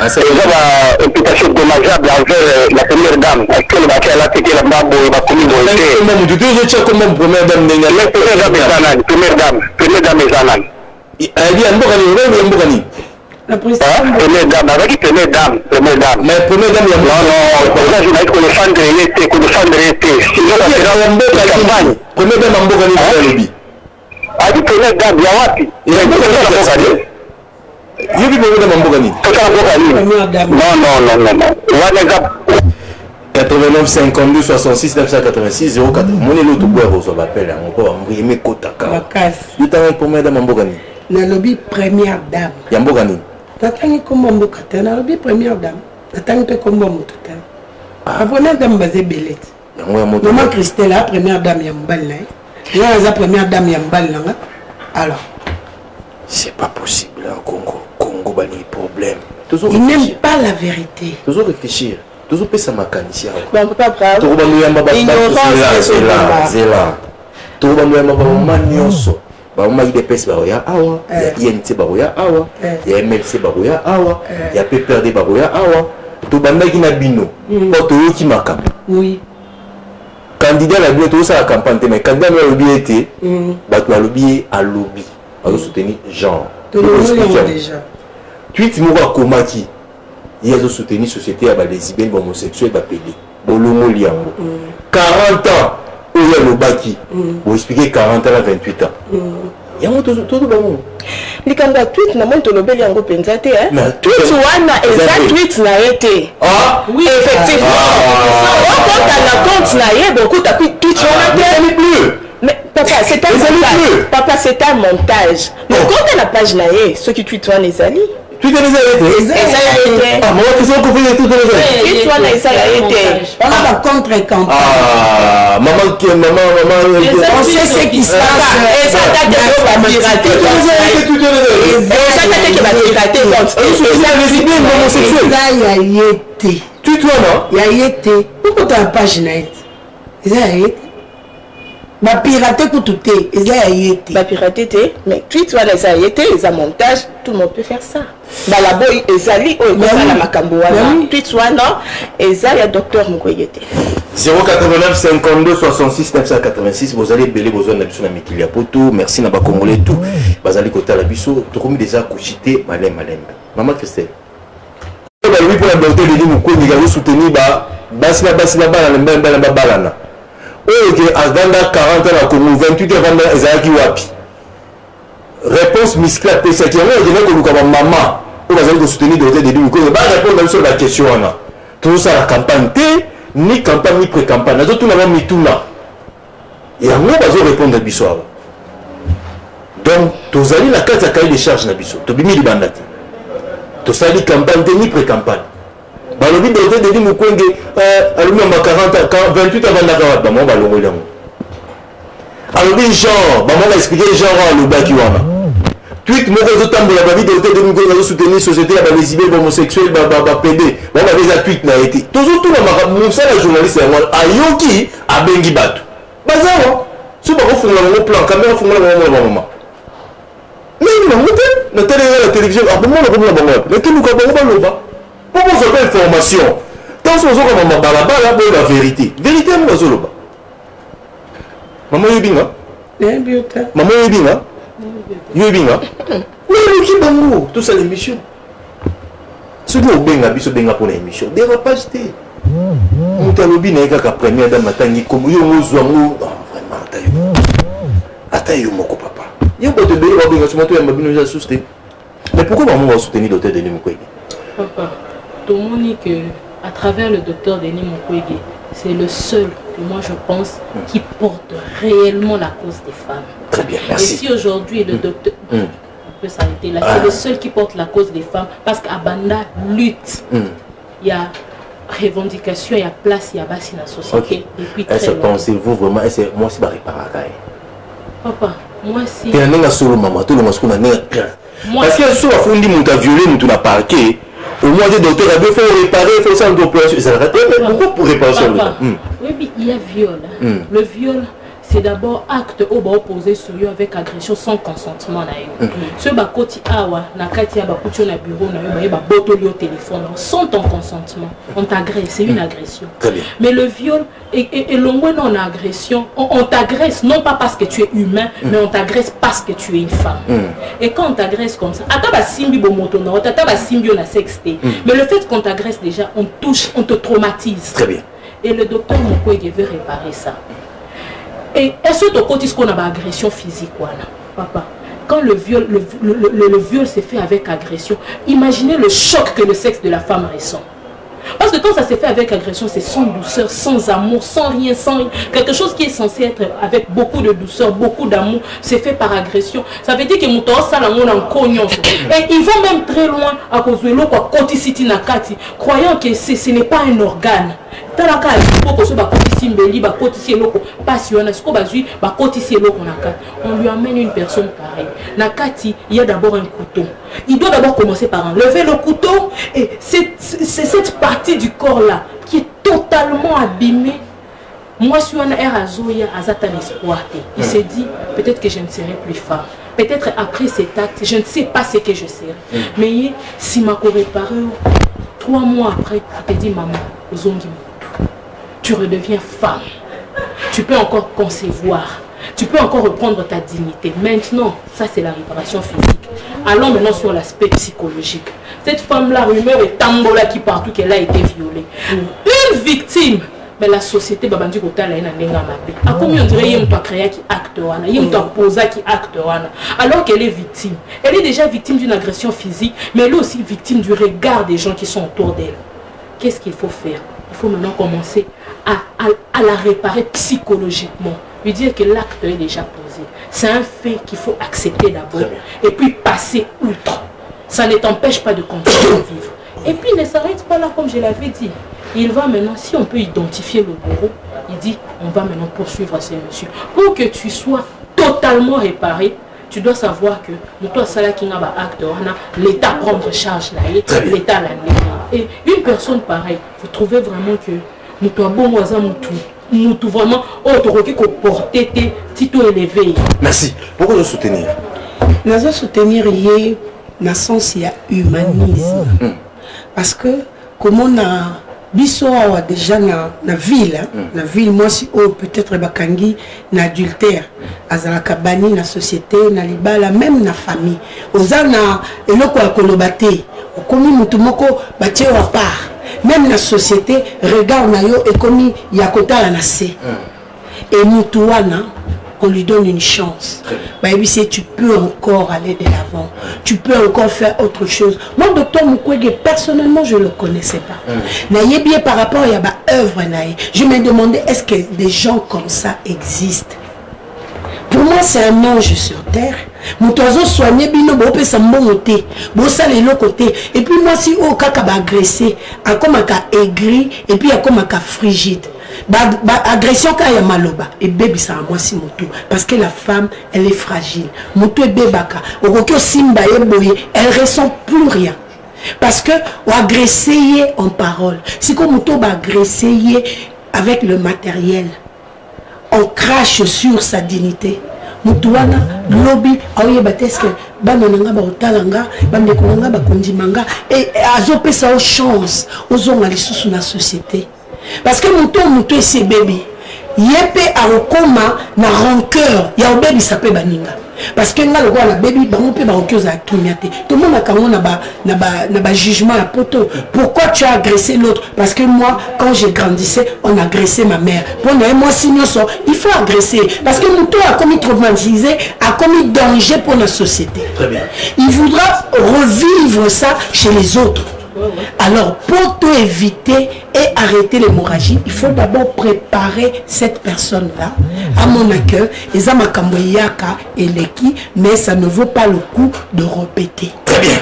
C'est une imputation dommageable envers la première dame. Est-ce qu'elle a été la dame ou la commune de l'été? Comment première dame première dame est Zanan. Elle dit un la présidente. Première dame, avec première dame. Mais première dame, non, pour ça, je vais qu'on défendre l'été, sinon, ça sera une campagne. Première dame, en Bogani, lobby. Ah, dit première dame, il y a Wapi. Il y a une première dame, non. 89 52 66 986 04. Mon est l'autre bois, vous appelez encore Mbrimé Kotaka. Il est un première dame en Bogani. Le lobby première dame. Yambogani. Natangi comme Mbokata, na lobby première dame. Natangi pe comme Mbokata. La première dame basée Belette. Maman Christelle, la première dame Yambal. La première dame Yambal. Alors. C'est pas possible en Congo. Congo bani problème. Il n'aime pas la vérité. Toujours réfléchir. Toujours payer sa mécanicien. On peut pas prendre. Maman il dépêche baroya awa, il y a INT baroya awa, il y a MLC baroya awa, il y a PPRD baroya awa. Tout banda qui n'a bino, porte qui makam. Oui. Candidat la bientôt ça la campagne, mais candidat le lobby était, bah tu as lobby à lobby, à soutenir genre. Déjà. Tweet moura komaki, il y a soutenir société à des lesbiennes, homosexuels, bah pédé, bolomo liango. 40 ans. Il y a le baki. Vous expliquez 40 ans à 28 ans. Il y a tout le monde. Les candidats tweet n'a pas de bel yango pensate hein. Tweet wana exact tweet n'a été. Ah oui effectivement. Quand la compte n'a été beaucoup de tweet wana plus. Mais papa c'est un montage. Papa c'est un montage. Mais quand la page n'a été ceux qui tweet wana les alliés. Tu te les as été. Ah, moi, tu sais qu'on fait tout les on a la contre-campagne. Ah, maman, on sait ce qui se passe. Et ça date de pirater. Tu toi non? Il y a été. Pourquoi tu as pas Jeannette? Il y a été. Ma piraté pour tout est, ils a été. Ma piraté, mais tweet, voilà, ils a été, ils a montage, tout le monde peut faire ça. Dans la boîte, ils a li, ils ont la macambo, tweet, voilà, ils a, il y a docteur Mukwege. 089 52 66 986, vous allez belé besoin d'habitude à Mikilia Poto, merci n'a pas congolais tout, vous allez côté la biso, tout comme déjà couchité, malem. Maman Christelle. Pour la docteur de Mukwege, il a soutenu, basila balana. Ok, à 40 ans, comme 28 ans, ils ont wapi. Réponse musclée, c'est qu'il y a un maman, où vous allez soutenir le docteur de Mukwege, il va répondre sur la question. Tout ça, la campagne, ni campagne, ni pré-campagne. Nous avons mis tout là. Et à moi, nous allons répondre à l'histoire. Donc, vous allez la carte à cahier des charges. Vous avez mis les bandages. Vous allez campagne, ni pré-campagne. Le but de dire Mukwege, allumé à 40 ans, 28 ans, on va l'envoyer là. Alors, le genre, on va expliquer le genre à l'Obakiwana. Tweet, moi, je t'en la vie de Mukwege, soutenir la société, les lesbiennes, les homosexuels, les PD. On va déjà tweet n'a été. Toujours tout le monde, la journaliste, Ayoki, à Bengi Batu. Bazawa, si vous avez un plan, caméra, vous avez un moment. Mais il m'a monté, la télévision, à un moment, le télévision, pour vous avoir information, tant que vous avez la vérité. Vérité, vous avez maman Yubinga. Maman Yubinga. Yubinga. Mais tout ça l'émission. Ce que vous avez pour l'émission, dérapage. On t'a lobby n'a qu'à première dame matangi comme yo vraiment attends mon papa. Il pas de bénévoles sur moto mabino soutenir. Mais pourquoi maman va soutenir le docteur Denis Mukwege? Papa, tout le monde dit que à travers le docteur Denis Mukwege, c'est le seul que moi je pense qui porte réellement la cause des femmes. Très bien, merci. Et si aujourd'hui le docteur on peut s'arrêter là, c'est le seul qui porte la cause des femmes parce qu'à Banda lutte. Il y a revendication, il y a place, il y a bas dans la société. Depuis très longtemps. Pensez-vous vraiment, moi c'est pas réparer. Papa, moi si. Tu as solo maman, tout le monde parce que si on dit que tu as violé, tu n'as pas parqué. Au moins, des docteurs il faut réparer, il faut ça en opération. Ça arrête, mais pourquoi pour réparer ça? Oui, il y a viol. Le viol, c'est d'abord acte opposé sur eux avec agression sans consentement. Ce bakoti awa, nakati abakuti na bureau na yo ba botoli au téléphone sans ton consentement. On t'agresse, c'est une agression. Mais le viol et l'ongwe non agression, on t'agresse non pas parce que tu es humain, mais on t'agresse parce que tu es une femme. Et quand on t'agresse comme ça, ata ba simbi bo moto na ata ba simbi na sexté. Mais le fait qu'on t'agresse déjà, on touche, on te traumatise. Très bien. Et le docteur Mukwege veut réparer ça. Et est-ce que tu as ce qu'on a agression physique, papa? Quand le viol se fait avec agression, imaginez le choc que le sexe de la femme ressent. Parce que quand ça se fait avec agression, c'est sans douceur, sans amour, sans rien, quelque chose qui est censé être avec beaucoup de douceur, beaucoup d'amour, c'est fait par agression. Ça veut dire que mon ça la monde en cognon. Et ils vont même très loin à cause de l'eau croyant que ce n'est pas un organe. On lui amène une personne pareille. Nakati, il y a d'abord un couteau. Il doit d'abord commencer par enlever le couteau. Et c'est cette partie du corps là qui est totalement abîmée. Moi, je suis un air à Zoya, à Zatan espoir. Il s'est dit, peut-être que je ne serai plus femme. Peut-être après cet acte, je ne sais pas ce que je serai. Mais si ma réparé, 3 mois après, il te dit, maman, tu redeviens femme. Tu peux encore concevoir. Tu peux encore reprendre ta dignité. Maintenant, ça c'est la réparation physique. Allons maintenant sur l'aspect psychologique. Cette femme-là, rumeur est tambola qui partout qu'elle a été violée. Une victime. Mais la société, babandi kotala ina nenga mabe. A combien on dirait yem toi créa qui acte wana, yem toi posa qui acte wana. Alors qu'elle est victime. Elle est déjà victime d'une agression physique, mais elle est aussi victime du regard des gens qui sont autour d'elle. Qu'est-ce qu'il faut faire? Il faut maintenant commencer à la réparer psychologiquement. Lui dire que l'acte est déjà posé. C'est un fait qu'il faut accepter d'abord. Et puis passer outre. Ça ne t'empêche pas de continuer à vivre. Et puis il ne s'arrête pas là comme je l'avais dit. Il va maintenant, si on peut identifier le bourreau, il dit on va maintenant poursuivre ces messieurs. Pour que tu sois totalement réparé, tu dois savoir que toi, l'État prendre charge là, l'État l'a. Et une personne pareille, vous trouvez vraiment que nous sommes bon voisin, mutu vraiment autoroki ko porter tito élevé. Merci. Pourquoi nous soutenir? Nous soutenir yé na sens ya humanisme. Parce que comme on a biso awa déjà na ville, na ville moi si peut-être bakangi na adultère, azalaka bani na société, na libala même na famille. Ozana eloko ya kolobate, okomi mutu moko batie wa part. Même la société, regarde Nayo et comme il y a kota la nasse. Et Moutouana, on lui donne une chance. Bah, tu peux encore aller de l'avant. Tu peux encore faire autre chose. Moi, docteur Mukwege, personnellement, je ne le connaissais pas. Naye bien par rapport à ma œuvre, je me demandais, est-ce que des gens comme ça existent? Pour moi, c'est un ange sur terre. Mon oiseau soigné, bino, bon, ça bon côté, bon, ça les l'autre côté. Et puis moi, si au cas va agresser, à comme un cas aigri, et puis à comme un cas frigide. Agression quand il y a maloba, et bébé ça à moi si mon tour. Parce que la femme, elle est fragile. Mon tour est bébaka. Au coquille simba et boye, elle ressent plus rien. Parce que, ou agresser en parole. Si comme mon tour va agresser avec le matériel. On crache sur sa dignité. Mutuana, lobby, aouye bateske, banananga baotalanga, bandekolanga bakondimanga, et azope sa aux chance, aux hommes à l'issue de la société. Parce que mutu c'est bébé. Yepe a okoma na rancœur, ya bébé s'appelle baninga. Parce que là le roi la bébé bango pe barokeuse a tumiate. Tout le monde a quand na ba jugement à poto. Pourquoi tu as agressé l'autre? Parce que moi quand je grandissais, on a agressé ma mère. Pour moi sinon il faut agresser parce que Moutou a commis traumatisé, a commis danger pour la société. Très bien. Il voudra revivre ça chez les autres. Alors, pour tout éviter et arrêter l'hémorragie, il faut d'abord préparer cette personne-là à mon accueil. Et ça m'a et l'équipe, mais ça ne vaut pas le coup de répéter. Très bien.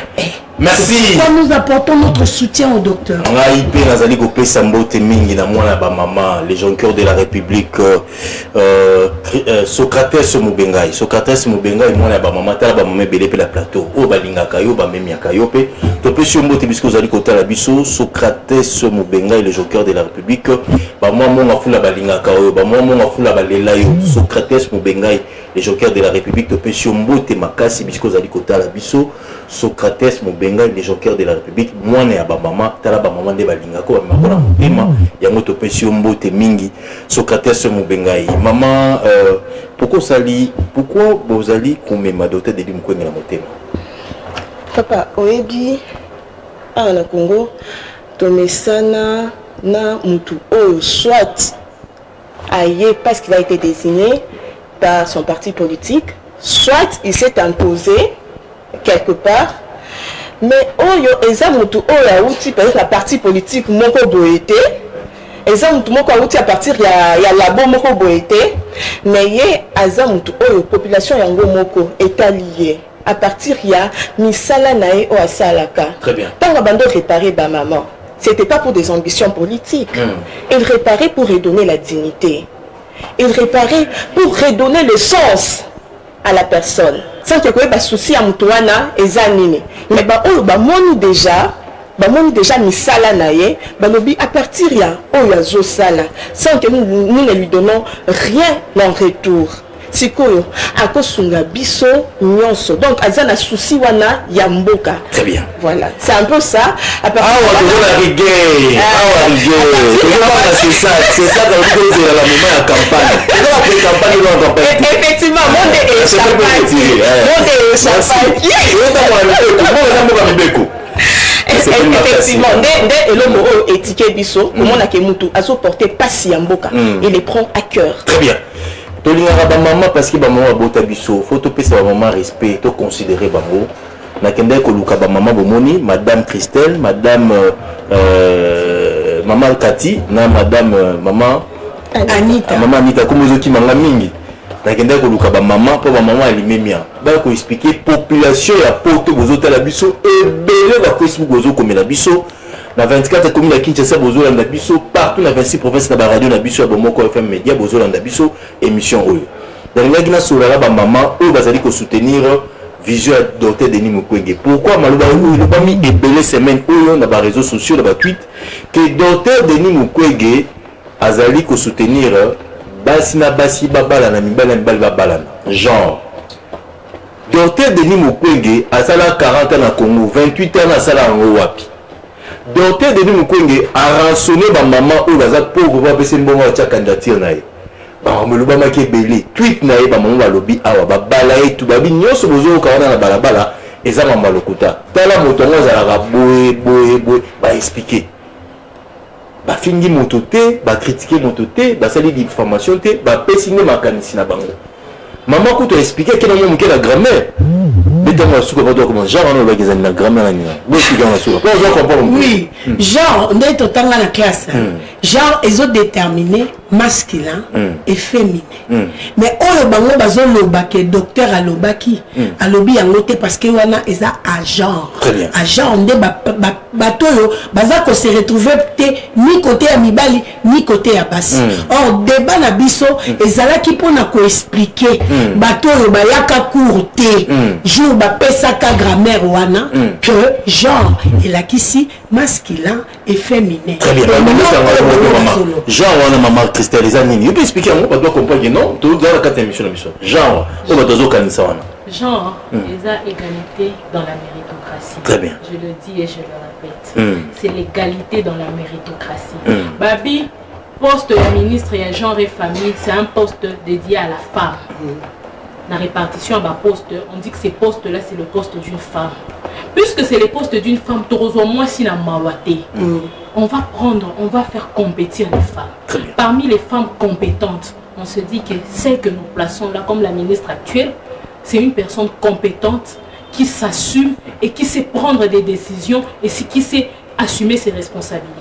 Merci. Nous apportons notre soutien au docteur. Les gens cœur de la République, Socrates Mubengai. Socrates Mubengai, moi, la maman, la maman, belé la plateau. O balinga kayo, ba memia kayope. Topé sur mot, puisque vous allez côté la biso. Socrates Mubengai, les gens cœur de la République. Ba moi, mon afula balinga kayo, ba moi, mon afula balelayo. Socrates Mubengai, les gens cœur de la République. Topé sur mot, makasi, puisque vous allez côté la biso. Socrates Mubengai, les jokers de la République, moi ne ba maman, tala ba maman de balinga ko ba makona motema, ya moto pesio mbote mingi. Socrates Mubengai, maman, pourquoi vous allez comme ma doté de Mukwege na motema? Papa, oyebi à la Congo, tomesana na mutu o soit aye parce qu'il a été désigné par son parti politique, soit il s'est imposé quelque part, mais oyo eza mutu oyo outi peut-être la partie politique moko boete eza mutu moko outi à partir ya labo moko boete, mais ye aza mutu oyo population yango moko étalié à partir ya misala nae o asalaka. Très bien. Tant bando réparer ba maman, c'était pas pour des ambitions politiques. Il réparait pour redonner la dignité. Il réparait pour redonner le sens à la personne. Sans que vous souci à Moutouana et Zanini. Mais moni déjà misala naye, à partir ya oyazo sala, sans que nous ne lui donnons rien en retour. Sikoyo akosunga biso nyonso. Donc azana souci wana ya mboka. Très bien. Voilà, c'est un peu ça. À partir c'est ça quand vous êtes à la moment à campagne. Effectivement, monde est effectivement, dès le mot étiquette biso, comment on a que mutu aso porter passi ya mboka, il les prend à cœur. Très bien. Tolingara maman parce que maman a bota biso, faut te payer maman respect, to considérer bango. Na kende ko luka ba maman bomoni, madame Christelle, madame maman Cathy, na madame maman Anita. Maman Anita comme zoki manga mingi. Na kende ko luka ba maman pour ba maman alimemia. Ba ko expliquer population ya poto bozota la biso et belé ba Facebook bozo comme la biso. Na 24 communes à Kinshasa bozo la biso partout na 26 provinces na radio na biso ya Bomoko FM Media bozo la biso émission oyo. Dans la sur la maman oyo bazali ko soutenir vision docteur Denis Mukwege. Pourquoi maloba oyo le pas mis et belé semaine oyo na ba réseaux sociaux na ba tweet que docteur Denis Mukwege azali ko soutenir basi na basi babala na mibala mibali babala genre Docteur Denis Mukwege asala 40 ans na Congo 28 ans asala ngo wapi Docteur Denis Mukwege a rançonné ba maman ou baza pauvre ba pese mbongo ya candidature na ye ba meluba make belé tweet na ye ba maman ba lobi awa ba bala e tu babi nyoso bozo ka wana na balabala eza mama lokuta tala motongo za boye ba expliquer ba fingi mototé ba critiquer mototé ba sali d'information té ba pesiner makanisi na bango maman ko to expliquer que non mon la grammaire mais dans la soupe pas comment genre on va dire la grammaire là oui dans la soupe pas je comprends oui genre on est autant dans la classe genre ils ont déterminé masculin et féminin mais on bango bazo loba que docteur alobaki alobi yango te parce que wana eza agent agent on est batoyo baza ko se retrouver ni côté ya mibali ni côté ya basi or débat na biso ezalaki pona ko expliquer batoyo bayaka courte jour bapesaka grammaire wana que genre elakisi masculin et féminin. Très bien. Genre wana maman cristalliser nini? Tu peux expliquer moi pas doit comprendre que non, tout dans la quatrième émission genre on va dozo kanisa wana. Genre les a égalité dans la méritocratie. Très bien. Je le dis et je le répète. C'est l'égalité dans la méritocratie. Babi poste de ministre et genre et famille, c'est un poste dédié à la femme. La répartition à poste, on dit que ces postes-là, c'est le poste d'une femme. Puisque c'est le poste d'une femme, moins si la mawate. On va faire compétir les femmes. Parmi les femmes compétentes, on se dit que celle que nous plaçons là, comme la ministre actuelle, c'est une personne compétente qui s'assume et qui sait prendre des décisions et qui sait assumer ses responsabilités.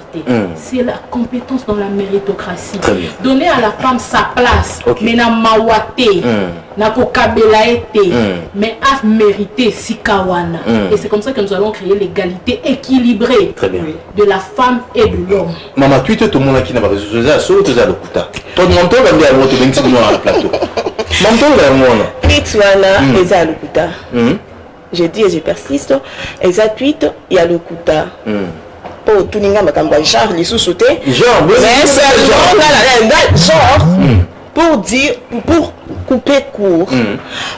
C'est la compétence dans la méritocratie. Donner à la femme sa place, mais na mawate, na kokabela ete, mais à mériter si kawana. Et c'est comme ça que nous allons créer l'égalité équilibrée de la femme et de l'homme. Maman, tu te monde qui n'a pas réseau social, solo tu as le kuta. Ton mentor va dire à l'autre 26 mois à la plateau. Mentor va moi. Tweetwana eza le kuta. Je dis et je persiste. Eza tweet, il y a le kuta. Pour tout le monde, genre, les sous-sautés. Genre, pour dire, pour couper court.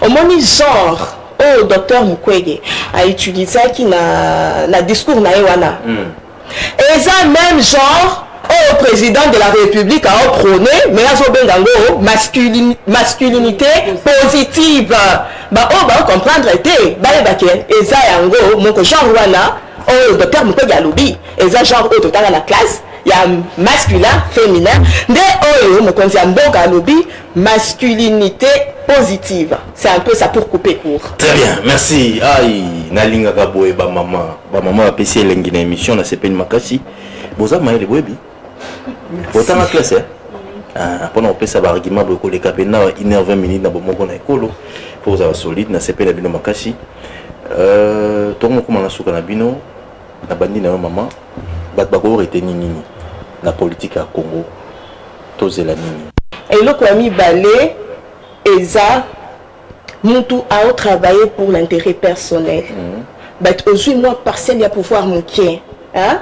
Au moment genre, oh, docteur Mukwege a utilisé qui n'a discours na ewana. Et ça même genre, oh, président de la République a prôné, mais là, je masculinité positive. Bah, on va comprendre, et ça, mon genre, voilà. Oh, le docteur Mukwege a lobby. Et ça, genre, au total, à la classe, il y a masculin, féminin. Mais, oh, mon conseil a lobby, masculinité positive. C'est un peu ça pour couper court. Très bien, merci. Aïe, Nalinga Gaboé, ba maman a PC l'engine émission, na CPN Makasi. Boza maïle webi. Autant la classe, hein. Pendant on ça argument beaucoup les capena 1h20 minutes na bomoko na ekolo. Pour vous avoir solide na CPN Bino Makasi. Tout le monde commence à souka na bino. Na bandi na maman bat bako retenir nini la politique à Congo tozela nini et le kwami balé eza muntu a travaillé pour l'intérêt personnel but aujourd'hui moi parcelle ya pouvoir manquer hein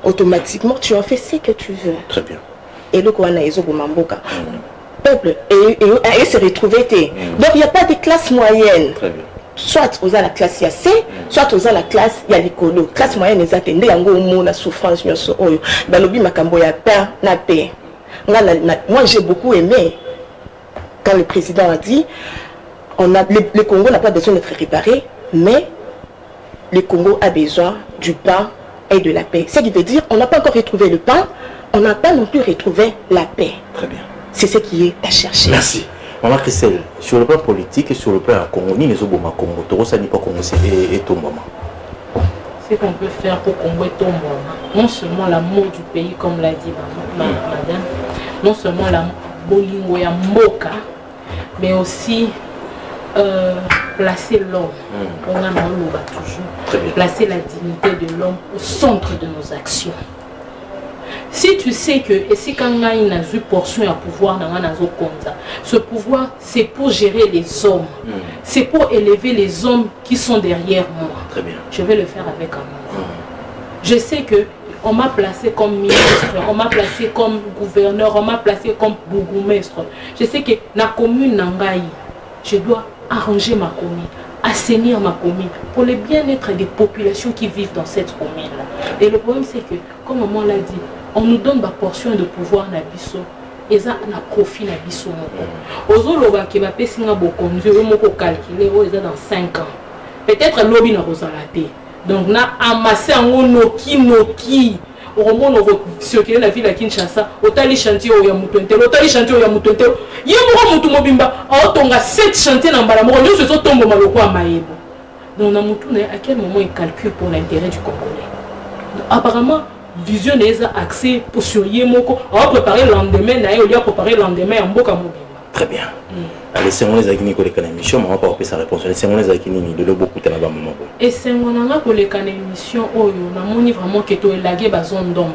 automatiquement tu en fais ce que tu veux. Très bien. Et le kwana ezo bomamboka peuple et se retrouver donc il y a pas de classe moyenne. Très bien. Soit aux la classe C, soit aux la classe ya l'écolo. Classe moyenne les attendent yango mo na souffrance nyoso oyo. Balobi makambo ya pain na paix. Moi j'ai beaucoup aimé quand le président a dit le Congo n'a pas besoin d'être réparé, mais le Congo a besoin du pain et de la paix. Ce qui veut dire on n'a pas encore retrouvé le pain, on n'a pas non plus retrouvé la paix. Très bien. C'est ce qui est à chercher. Merci. Maman Christelle, sur le plan politique et sur le plan Congo, ni les Obama Congo, Torosa ni pas Congo, et ton maman. Ce qu'on peut faire pour Congo et ton maman, non seulement l'amour du pays, comme l'a dit madame, non seulement la bolingo ya mboka, mais aussi placer l'homme, on a toujours, placer la dignité de l'homme au centre de nos actions. Si tu sais que, et si quand on a une portion à pouvoir, ce pouvoir, c'est pour gérer les hommes. C'est pour élever les hommes qui sont derrière moi. Très bien. Je vais le faire avec amour. Je sais que on m'a placé comme ministre, on m'a placé comme gouverneur, on m'a placé comme bourgmestre. Je sais que dans la commune Nangaï, je dois arranger ma commune, assainir ma commune pour le bien-être des populations qui vivent dans cette commune-là. Et le problème, c'est que, comme maman l'a dit, on nous donne ma portion de pouvoir na biso. Et ça, on a profit na biso. Ozoloba qui va payer singa bokonzi, on moko calculer, on est dans 5 ans. Peut-être lobby na rosalate. Donc na amassé en noki. Au moment où circuler la ville à Kinshasa, otali chantier au Yamutontel, otali chantier au Yamutontel. Yemoko mutu mobimba, autonga 7 chantiers dans Balamoro, nous se sont tombés maloko à Maïbo. Donc na mutu à quel moment il calcule pour l'intérêt du Congolais. Apparemment, vision est axée pour sur Yemoko, on va préparer le lendemain, on va préparer le lendemain en Boka Mobimba. Très bien. Allez, c'est mon émission pour les émission, on va pas sa réponse. C'est mon émission de le beaucoup de la maman. Et c'est mon pour les émission, on a vraiment que tu es lagué dans zone d'ombre.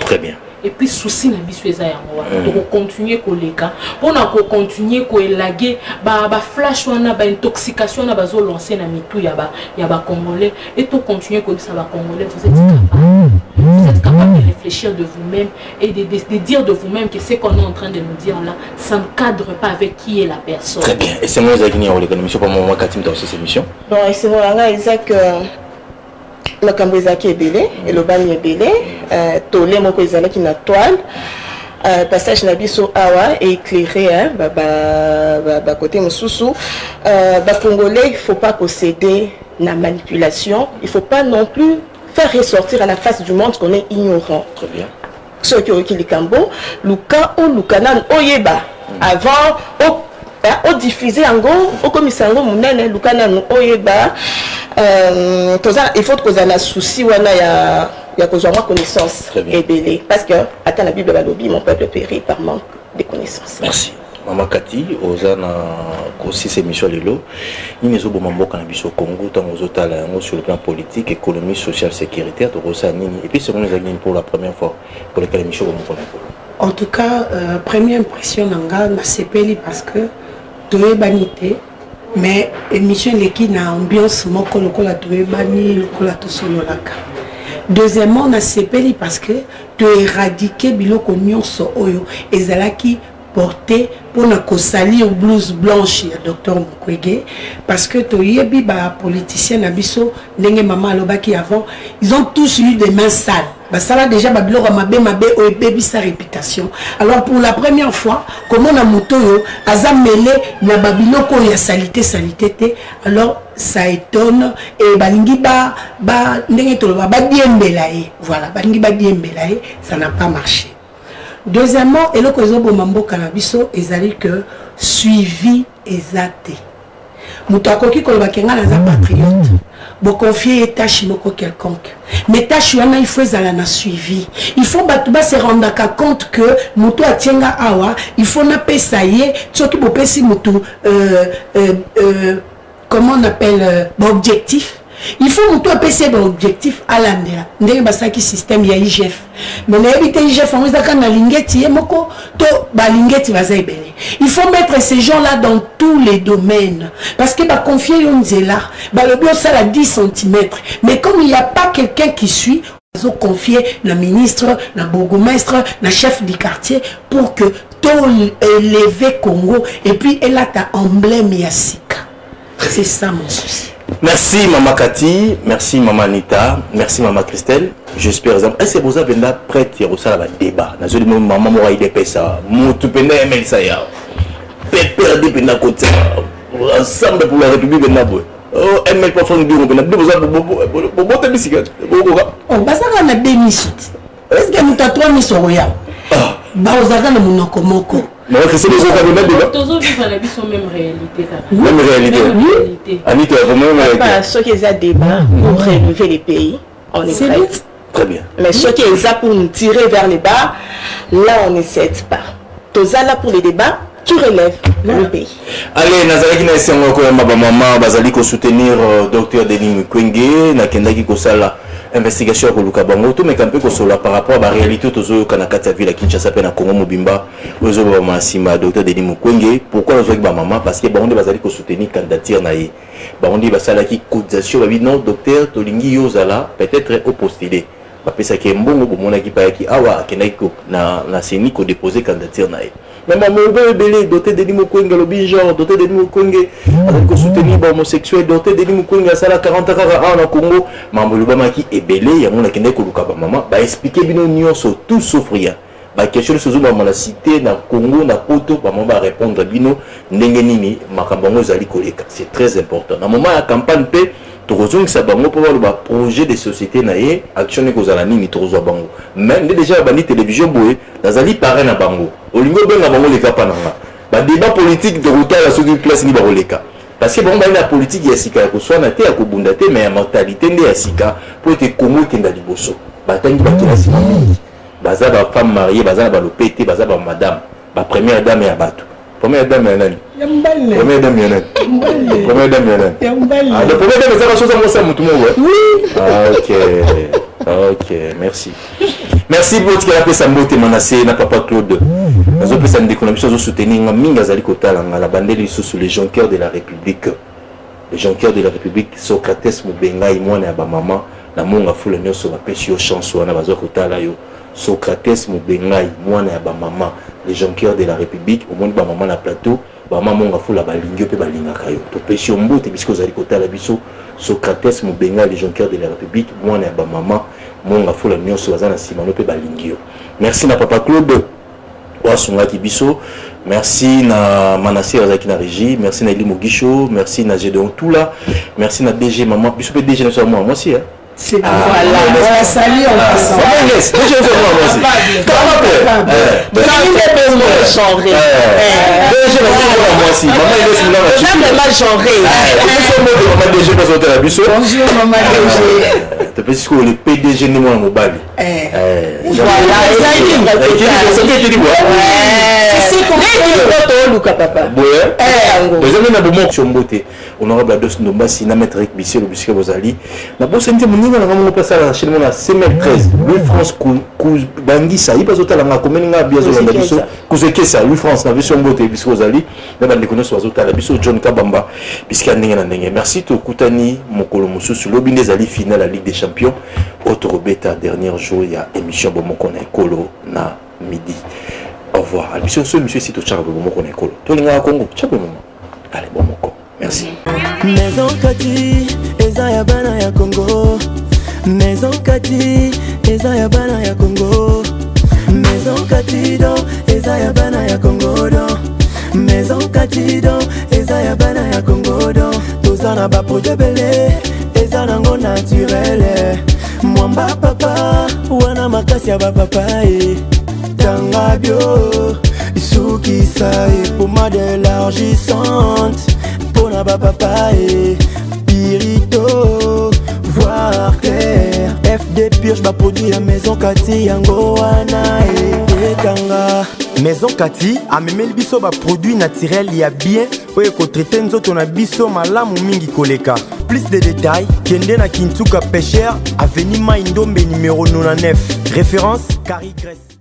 Très bien. Et puis souci na biso eza yango wana continuer koleka pona ko continuer ko élaguer ba flash wana ba intoxication na bazo lancer na mitu ya ba congolais et to continuer ko ça ba congolais vous êtes capable de réfléchir de vous-même et de dire de vous-même que ce qu'on est en train de nous dire là ça ne cadre pas avec qui est la personne. Très bien. Et c'est moi qui n'ai pas l'émission pour moi Katim dans cette émission. Bon, et c'est moi Isaac le Cambrizaki est belé et le bagne est belé tolé mon coisana qui n'a toile passage nabiso awa et éclairé côté moussou congolais il faut pas posséder la manipulation, il faut pas non plus faire ressortir à la face du monde qu'on est ignorant. Très bien. Ceux qui ont écrit les cambo luka ou lukanan oyeba avant au diffuser en gros au commissaire munene lukanan oyeba il faut que vous ayez un souci ou il y a connaissance et belé parce que attends la Bible lobby mon peuple périt par manque de connaissances. Merci. Maman Cathy, Ozana aussi ces missions lelo, il nous a beaucoup au Congo, tant aux autres sur le plan politique, économique, social, sécuritaire, et puis c'est pour la première fois pour lesquelles missions en tout cas, première impression nanga na sepeli parce que toye banité mais émission leki na ambiance moko lokola toye bani lokola to sololaka. Deuxièmement na sepeli parce que to éradiquer biloko nyonso oyo ezalaki porté pour na kosali blouse blanche ya docteur Mukwege parce que toyebi ba politicien na biso ndenge mama alobaki avant ils ont tous eu des mains sales basala déjà babiloko mabe o bebi sa réputation. Alors pour la première fois comment na motoyo aza mêlé na babiloko ya salité te alors ça étonne et balingi ba ndenge toloba ba diembela ye voilà balingi ba diembela ye ça n'a pas marché. Deuxièmement, et le cause au mambo cannabiso ezali que suivi exacté. Mutakoki kolobakenga na za patriote. Bo confier tâche moko quelconque. Mais tâche wana il faut ezala suivi. Il faut batuba se rendre compte que muto atienga awa, il faut na pesa ye, tsoki bo pesi mutu comment on appelle objectif. Il faut que nous puissions un objectif à l'andéla. Nous avons un système de IGF. Mais nous avons un IGF, nous avons un lingeti, il faut mettre ces gens-là dans tous les domaines. Parce que confier une zéla, le bloc ça à 10 cm. Mais comme il n'y a pas quelqu'un qui suit, nous avons confié le ministre, le bourgmestre, le chef du quartier pour que tout élevé Congo et puis elle a ta emblème Yassika. C'est ça mon souci. Merci Maman Cathy, merci Maman Anita, merci Maman Christelle. J'espère est-ce que vous avez prête à un débat? Maman Moraï de Pessa, Moutupenda Emel Saya, Pépère de Pena Kota, ensemble pour la République de Naboué. Oh, Emel pas fondé, vous avez besoin de botter des cigarettes. Oh, Basara n'a démissionné. Est-ce que nous avons 3 missions royales? Baozaka na Monoko Moko. Non, c'est les autres qui ont toujours vivre la vie sur même réalité. Même réalité. Anita, pas ceux qui ont débat pour relever les pays, on est prêt. Très bien. Mais ceux qui ont pour nous tirer vers les bas, là on ne cède pas. Tous là pour les débats qui relèvent le pays. Allez, Nazaraki na esengo ko ma maman bazali ko soutenir docteur Denis Mukwege na kendaki ko sala investigation ko luka bango to mais quand ko sola par rapport à la réalité tozo kanakata ville à Kinshasa pe na Congo Mobimba ozo ba masima docteur Denis Mukwege pourquoi ozo ba maman parce que bango bazali ko soutenir candidature na ye bango basala ki cotisation ba non docteur tolingi yozala peut-être au postuler bapesa ke mbongo bomona ki pa ki awa kenaki ko na seni ko déposer candidature na ye mais maman belé doté de Mukwege lobi genre doté de Mukwege avec ko soutenir ba homosexuel doté de Mukwege à sala 40 ans na Congo maman lobamaki ebelé ya mona kenaki ko luka ba maman ba expliquer bino nyonso tout souffrir ba question sozo ba mona cité na Congo na poto ba maman ba répondre bino ndenge nini makambo ngo zali koleka c'est très important na moment ya campagne pe tozongisa bango pour le projet de société na ye action ko zala nini tozo bango même déjà bani télévision boye nazali parrain na bango olingo benga bango le kapa nanga ba débat politique de rota la soki place ni ba roleka parce que bon ba la politique ya sika ko soit na te ya ko bunda te mais ya mentalité nde ya sika pour te komo kenda liboso batangi bakilasi mingi baza ba femme mariée baza ba lopete baza ba madame ba première dame ya bato première dame ya nani première dame ya nani première dame ya nani ah la première dame c'est la chose à moi ça mutumo oui ok merci pour ce qu'il a fait ça mbote manasé na papa Claude nazo pesa ndeko na biso zo soutenir minga zali kotala ngala bandeli sous les gens cœur de la République les gens cœur de la République Socrates Mubengai mwana ya ba maman na monga fula nyoso ba pesi yo chance wana bazo kotala yo Socrates Mubengai mwana ya ba maman les gens cœur de la République au monde ba maman na plateau ba maman monga fula ba lingyo pe ba lingaka yo to pesi yo mbote bisko zali kotala biso Socrates Mubengai les gens cœur de la République mwana ya ba maman monga fula nyoso bazana simano pe ba lingyo merci na papa Claude Wasungaki biso merci na Manassé Azaki na régie merci na Elimo Guicho merci na Gédéon Toula merci na DG maman biso pe DG na so moi aussi hein c'est voilà salut en passant DG na so moi aussi comment aussi maman il est là jamais mal genré maman DG pas sauter la biso bonjour maman DG te peux dire le PDG ni moi mobile voilà c'est comme Luka papa na bomo chombote honorable Ados Ndombasi na maître Bissé le Bissé Bozali na bosente moninga na ngamo pasa la chaîne na CM13 Louis France Bangisa il passe la commune nga biazo la biso kuzekesa Louis France na vision mbote Bissé Bozali na bande connaissance azota la biso John Kabamba bisika ndenge na ndenge merci to kutani mokolo mususu lobi ndezali finale la Ligue des Champions autre beta dernier jour il y a émission bomoko na ekolo na midi. Au revoir. Monsieur Sito Charles Bomoko Nekolo. Tolinga Congo. Chaque moment. Allez, Bomoko. Merci. Maison Kati, Ezaya Bana ya Congo. Maison Kati, Ezaya Bana ya Congo. Maison Kati do, Ezaya Bana ya Congo do. Maison Kati do, Ezaya Bana ya Congo do. Tozana ba projet belé, ezana ngo naturel. Mwamba papa, wana makasi ya ba papa Tanga bio, Isukisa et pommade élargissante. Pona papa et Pirito, voir clair. FD Purge va produire Maison Kati Yangoana et Tanga. Maison Kati a même le biso ba produit naturel il y a bien. Oye ko traiter nzoto na biso malamu mingi koleka. Plus de détails, Kende na Kintuka Pêcheur, avenue Maindombe numéro 99. Référence Carrie Grèce.